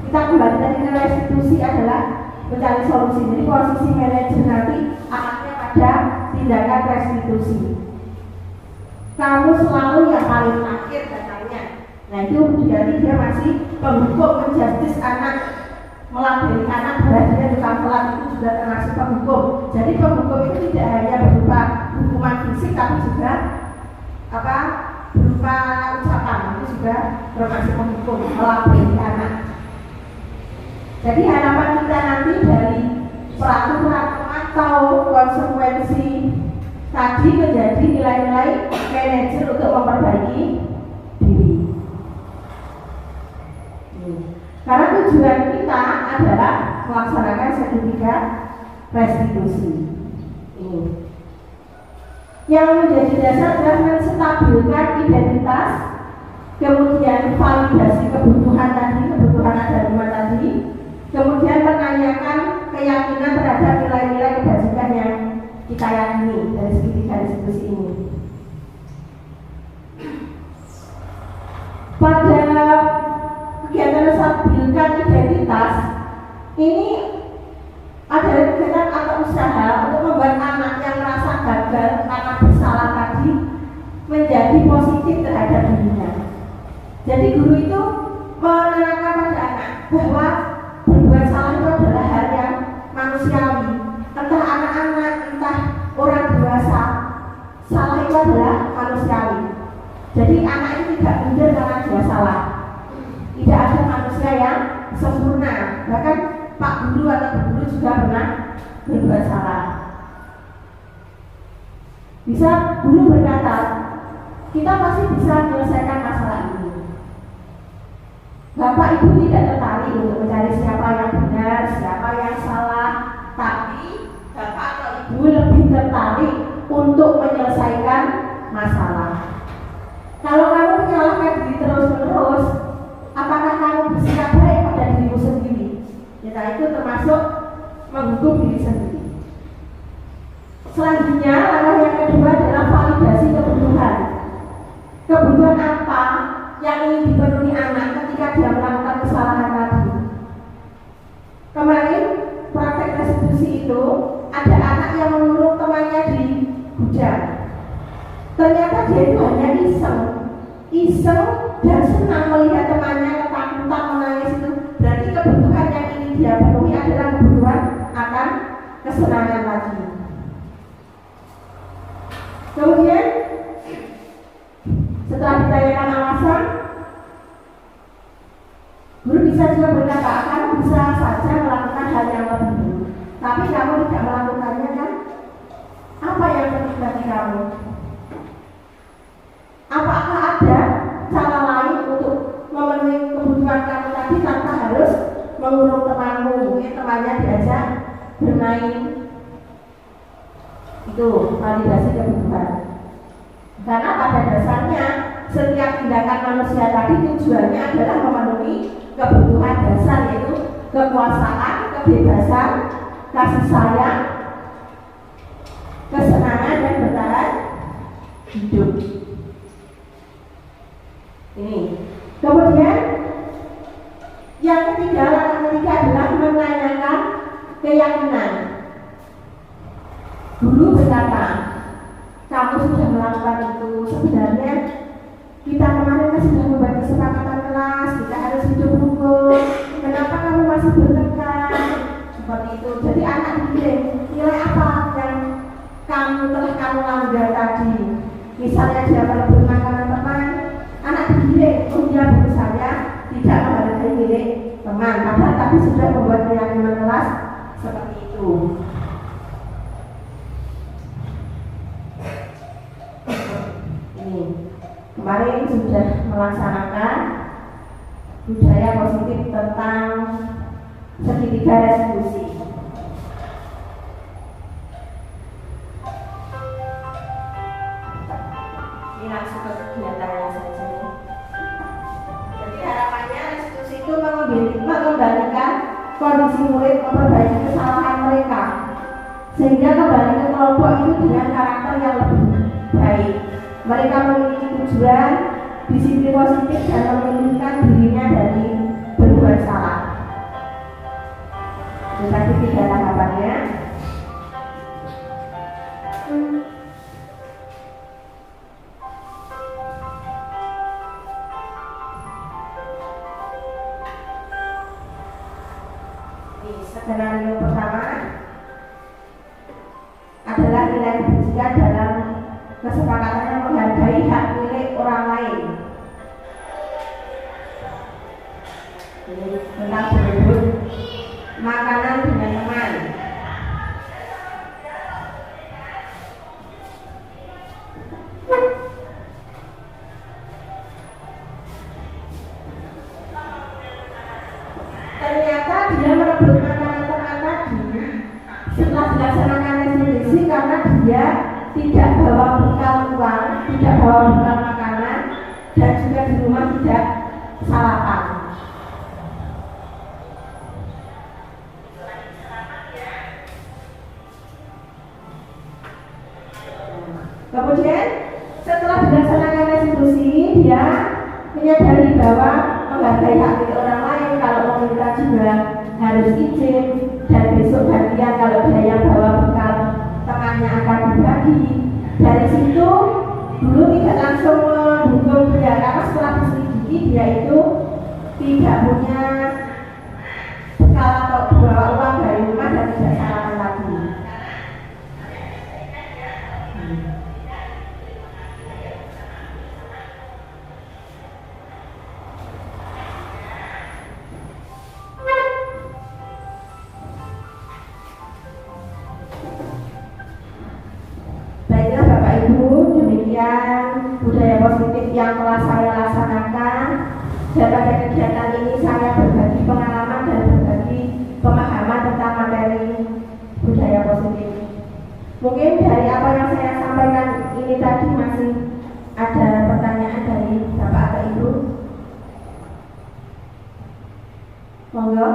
Kita kembali tadi ke restitusi adalah mencari solusi. Jadi posisi manajer nanti anaknya pada tindakan restitusi. Kamu selalu yang paling akhir datangnya. Nah itu berarti dia masih penghukum, menjustis anak, melabeli anak bahwa dia tukang telat, itu juga termasuk penghukum. Jadi penghukum itu tidak hanya berupa hukuman fisik tapi juga berupa ucapan, itu juga bermaksud menghukum, melabeli anak. Jadi harapan kita nanti dari peraturan atau konsekuensi tadi menjadi nilai-nilai manajer untuk memperbaiki diri. Karena tujuan kita adalah melaksanakan sertifikat restitusi. Ini yang menjadi dasar adalah menstabilkan identitas, kemudian validasi kebutuhan tadi, kebutuhan agama tadi, kemudian menanyakan keyakinan terhadap nilai-nilai kebajikan yang kita yakini dari segitiga restitusi ini. Pada kegiatan menstabilkan identitas ini adalah kegiatan atau usaha untuk membuat anak yang merasa gagal karena bersalah tadi menjadi positif terhadap dirinya. Jadi guru itu menanamkan pada anak bahwa berbuat salah itu adalah hal yang manusiawi. Entah anak-anak, entah orang dewasa, salah itu adalah manusiawi. Jadi anak itu tidak minder karena dia salah. Tidak ada manusia yang sempurna. Bahkan Pak Guru atau Bu Guru juga pernah berbuat salah. Bisa guru berkata, kita pasti bisa menyelesaikan masalah ini. Bapak Ibu tidak tertarik untuk mencari siapa yang benar, siapa yang salah, tapi Bapak atau Ibu lebih tertarik untuk menyelesaikan masalah. Kalau kamu menyalahkan diri terus-menerus, apakah kamu bersikap baik pada dirimu sendiri? Ya, itu termasuk menghukum diri sendiri. Selanjutnya, langkah yang kedua adalah validasi kebutuhan. Kebutuhan apa yang ingin dipenuhi anak ketika dia melakukan kesalahan tadi? Kemarin praktek restitusi itu ada anak yang mengurung temannya di hujan. Ternyata dia itu hanya iseng dan senang melihat temannya ketakutan menangis itu. Berarti kebutuhan yang ingin dia penuhi adalah kebutuhan akan kesenangan lagi. Kemudian setelah ditanyakan alasan, guru bisa juga berkata, kamu bisa saja melakukan hal yang lebih dulu, tapi kamu tidak melakukannya kan? Apa yang penting bagi kamu? Apakah ada cara lain untuk memenuhi kebutuhan kamu tadi tanpa harus mengurung temanmu? Mungkin temannya diajak bermain. Itu validasi kebutuhan. Karena pada dasarnya setiap tindakan manusia tadi tujuannya adalah memenuhi kebutuhan dasar, yaitu kekuasaan, kebebasan, kasih sayang, kesenangan dan bertahan hidup. Ini. Kemudian yang ketiga, langkah ketiga adalah menanyakan keyakinan. Guru berkata, kamu sudah melakukan itu. Sebenarnya kita kemarin kan sudah membuat kesepakatan kelas, kita harus hidup rukun. Kenapa kamu masih bertengkar? Seperti itu. Jadi anak dikirim nilai apa yang kamu langgar tadi. Misalnya dia merebut makanan teman, anak dikirim, dia berusaha tidak menghargai milik teman. Padahal tadi sudah membuat keyakinan kelas seperti itu. Kemarin sudah melaksanakan budaya positif tentang segitiga restitusi. Ini langsung ke kegiatannya saja. Jadi harapannya restitusi itu mengembalikan kondisi murid, memperbaiki kesalahan mereka, sehingga kembali ke kelompok itu dengan karakter yang lebih baik. Mereka memiliki tujuan, disiplin positif dan memilihkan dirinya dari berbuat salah. Itu tadi 3 tahapannya. Ini skenario pertama. adalah nilai kebajikan dalam kesepakatannya menghargai hak milik orang lain. Ini tentang berebut makanan dengan teman. Ternyata dia merebut makanan teman tadi setelah dilaksanakan restitusi karena dia tidak bawa bekal uang, tidak bawa bekal makanan, dan juga di rumah tidak sarapan. Kemudian setelah dilaksanakan restitusi, dia menyadari bahwa menghargai hak milik orang lain, kalau meminta juga harus izin, dan besok gantian kalau dia yang bawa bekal temannya akan dibagi. Dari situ dulu tidak langsung menghukum dia, karena setelah diselidiki dia itu tidak punya bekal atau bawa uang dari rumah dan tidak sarapan lagi. Baiklah Bapak Ibu, demikian budaya positif yang telah saya laksanakan. Dan pada kegiatan ini saya berbagi pengalaman dan berbagi pemahaman tentang materi budaya positif. Mungkin dari apa yang saya sampaikan ini tadi masih ada pertanyaan dari Bapak atau Ibu? Monggo.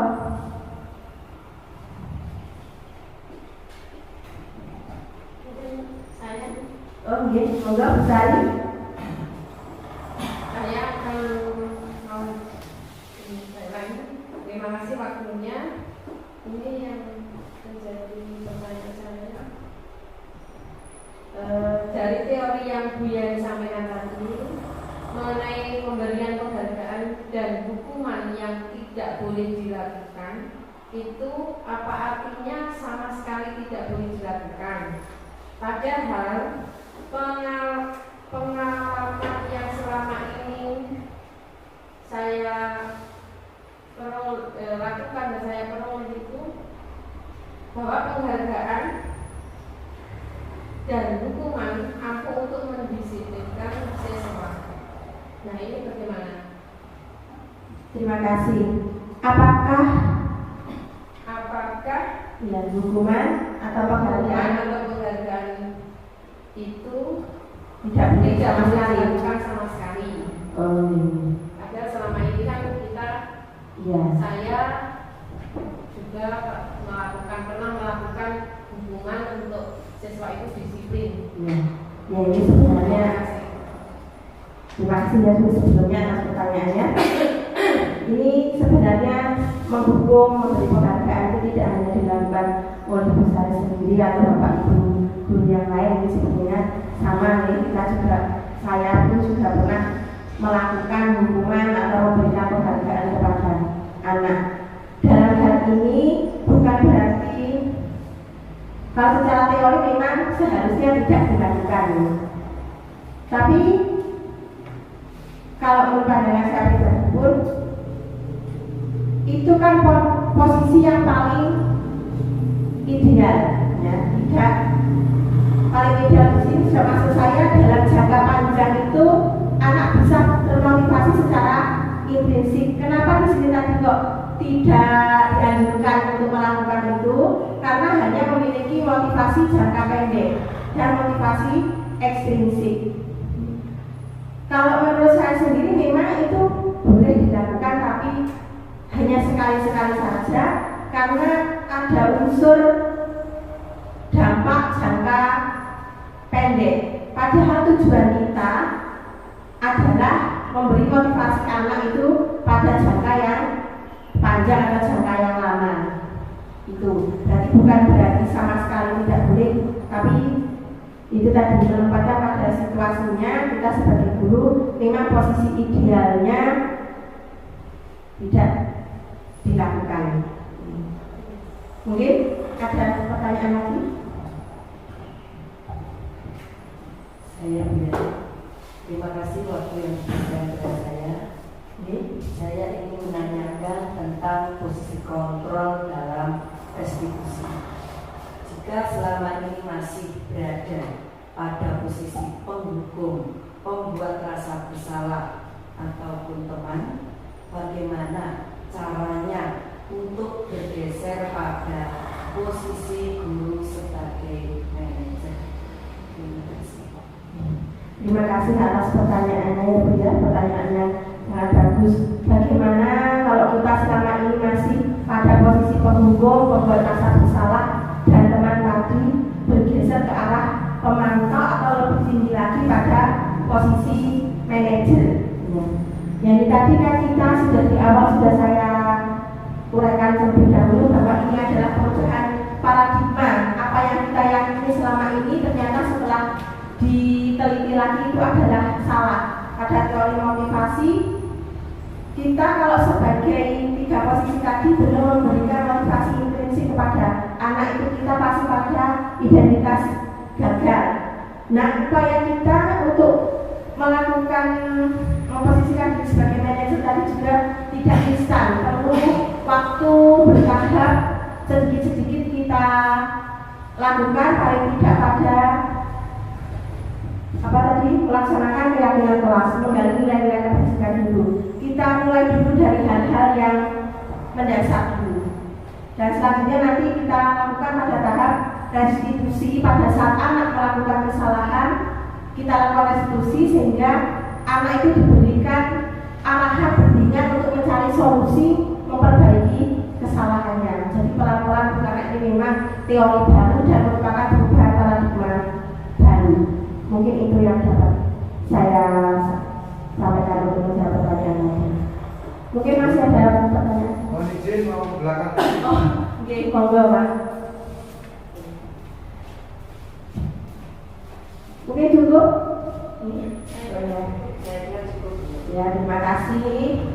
Oh iya, monggo Bu Sari. Saya akan mau terima kasih waktunya. Ini yang menjadi pertanyaan saya. Dari teori yang Bu Yani sampaikan tadi mengenai pemberian penghargaan dan hukuman yang tidak boleh dilakukan, itu apa artinya sama sekali tidak boleh dilakukan? Padahal pengalaman yang selama ini saya lakukan dan saya peroleh itu bahwa penghargaan dan hukuman ampuh untuk mendisiplinkan siswa. Nah, ini bagaimana? Terima kasih. Apakah ya, hukuman atau penghargaan itu tidak boleh sama sekali? dilakukan sama sekali. Padahal selama ini kan kita, saya juga pernah melakukan hubungan untuk siswa itu disiplin. Ya ini sebenarnya. Terima kasih ya Bu sebelumnya atas pertanyaannya. Ini sebenarnya menghukum, memberi penghargaan itu tidak hanya dilakukan oleh Bu Sari sendiri atau Bapak Ibu guru yang lain. Ini sebenarnya sama nih, kita juga, saya pun juga pernah melakukan hukuman atau memberikan penghargaan kepada anak. Dalam hal ini bukan berarti kalau secara teori memang seharusnya tidak dilakukan, tapi kalau menurut pandangan saya pribadi pun itu kan posisi yang paling ideal, ya. Tidak paling ideal di sini sudah maksud saya dalam jangka panjang itu anak bisa termotivasi secara intrinsik. Kenapa di sini tadi kok tidak dianjurkan untuk melakukan itu? Karena hanya memiliki motivasi jangka pendek dan motivasi ekstrinsik. Kalau menurut saya sendiri memang itu boleh dilakukan, tapi hanya sekali-sekali saja karena ada unsur dampak jangka pendek. Padahal tujuan kita adalah memberi motivasi anak itu pada jangka yang panjang atau jangka yang lama. Itu berarti bukan berarti sama sekali tidak boleh, tapi itu tadi menempatkan pada situasinya. Kita sebagai guru memang posisi idealnya tidak dilakukan. Mungkin ada pertanyaan lagi? mereka selama ini masih berada pada posisi penghukum, pembuat rasa bersalah ataupun teman, bagaimana caranya untuk bergeser pada posisi guru sebagai manajer? Terima kasih. Terima kasih atas pertanyaannya ya Bu ya, pertanyaan yang sangat bagus. Bagaimana kalau kita selama ini masih pada posisi penghukum, pembuat rasa bersalah, dan teman tadi bergeser ke arah pemantau atau lebih tinggi lagi pada posisi manajer. Yang tadi kan kita sudah di awal sudah saya uraikan terlebih dahulu bahwa ini adalah perubahan paradigma. Apa yang kita yakini selama ini ternyata setelah diteliti lagi itu adalah salah. Pada teori motivasi, kita kalau sebagai 3 posisi tadi belum memberikan motivasi intrinsik kepada anak itu, kita pasti pada identitas gagal. Nah, upaya kita untuk melakukan memposisikan diri sebagai manajer tadi juga tidak instan, perlu waktu bertahap, sedikit-sedikit kita lakukan, paling tidak pada melaksanakan keyakinan kelas, menggali nilai-nilai kebajikan dulu. Kita mulai dulu dari hal-hal yang mendasar dulu, dan selanjutnya nanti kita lakukan pada tahap restitusi. Pada saat anak melakukan kesalahan, kita lakukan restitusi sehingga anak itu diberikan arahan bimbingan untuk mencari solusi, memperbaiki kesalahannya. Jadi pelan-pelan, karena ini memang teori baru dan merupakan perubahan paradigma baru. Mungkin itu yang dapat saya sampaikan untuk menjawab pertanyaan. Mungkin masih ada pertanyaan. Mohon izin mau ke belakang. Oh, oke, monggo Pak. Mungkin cukup? Ya, terima kasih.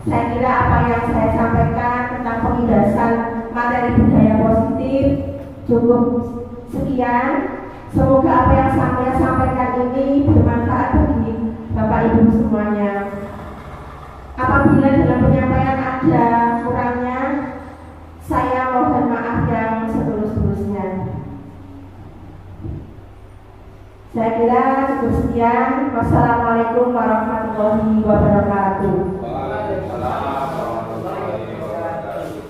Saya kira apa yang saya sampaikan tentang penindasan materi budaya positif cukup sekian. Semoga apa yang saya sampaikan ini bermanfaat bagi Bapak Ibu semuanya. Apabila dalam penyampaian ada kurangnya, saya mohon maaf yang setulus-tulusnya. Saya kira cukup sekian. Wassalamualaikum warahmatullahi wabarakatuh. Waalaikumsalam warahmatullahi wabarakatuh.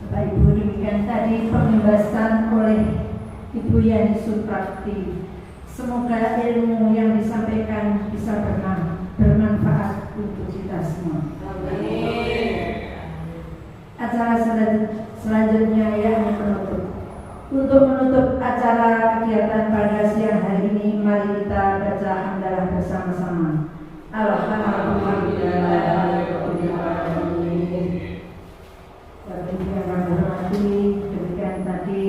Bapak Ibu, demikian tadi pembahasan oleh Ibu Yani Suprakti. Semoga ilmu yang disampaikan bisa bermanfaat untuk kita semua. Amin. Acara selanjutnya yang penutup. Untuk menutup acara kegiatan pada siang hari ini, mari kita baca hamdalah bersama-sama. Demikian tadi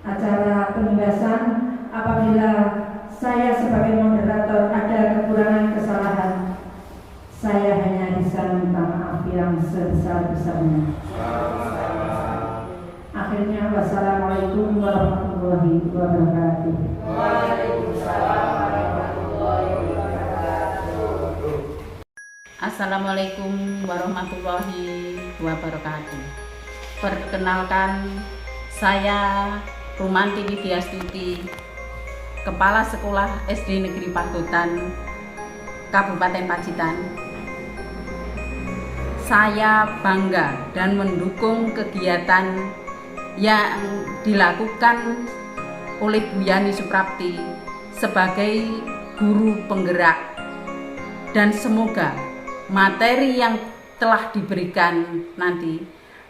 acara penugasan. Apabila saya sebagai moderator ada kekurangan kesalahan, saya hanya bisa minta maaf yang sebesar-besarnya. Akhirnya, wassalamualaikum warahmatullahi wabarakatuh. Waalaikumsalam warahmatullahi wabarakatuh. Assalamualaikum warahmatullahi wabarakatuh. Perkenalkan, saya Rumanti Widyastuti, Kepala Sekolah SD Negeri Pagotan, Kabupaten Pacitan. Saya bangga dan mendukung kegiatan yang dilakukan oleh Bu Yani Suprakti sebagai guru penggerak, dan semoga materi yang telah diberikan nanti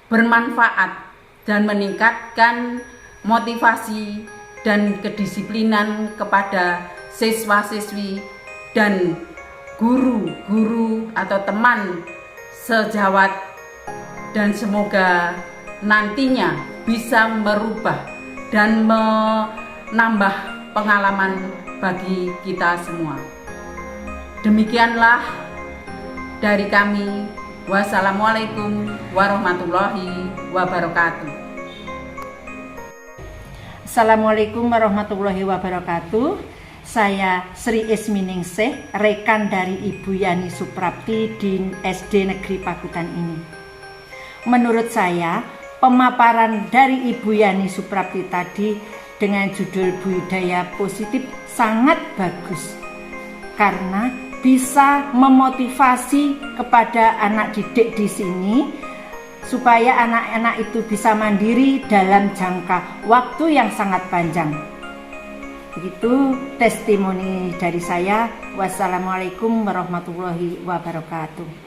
bermanfaat dan meningkatkan motivasi dan kedisiplinan kepada siswa-siswi dan guru-guru atau teman sejawat, dan semoga nantinya bisa merubah dan menambah pengalaman bagi kita semua. Demikianlah dari kami. Wassalamualaikum warahmatullahi wabarakatuh. Assalamualaikum warahmatullahi wabarakatuh. Saya Sri Isminingsih, rekan dari Ibu Yani Suprapti di SD Negeri Pakutan ini. Menurut saya, pemaparan dari Ibu Yani Suprapti tadi dengan judul Budaya Positif sangat bagus karena bisa memotivasi kepada anak didik di sini supaya anak-anak itu bisa mandiri dalam jangka waktu yang sangat panjang. Begitu testimoni dari saya. Wassalamualaikum warahmatullahi wabarakatuh.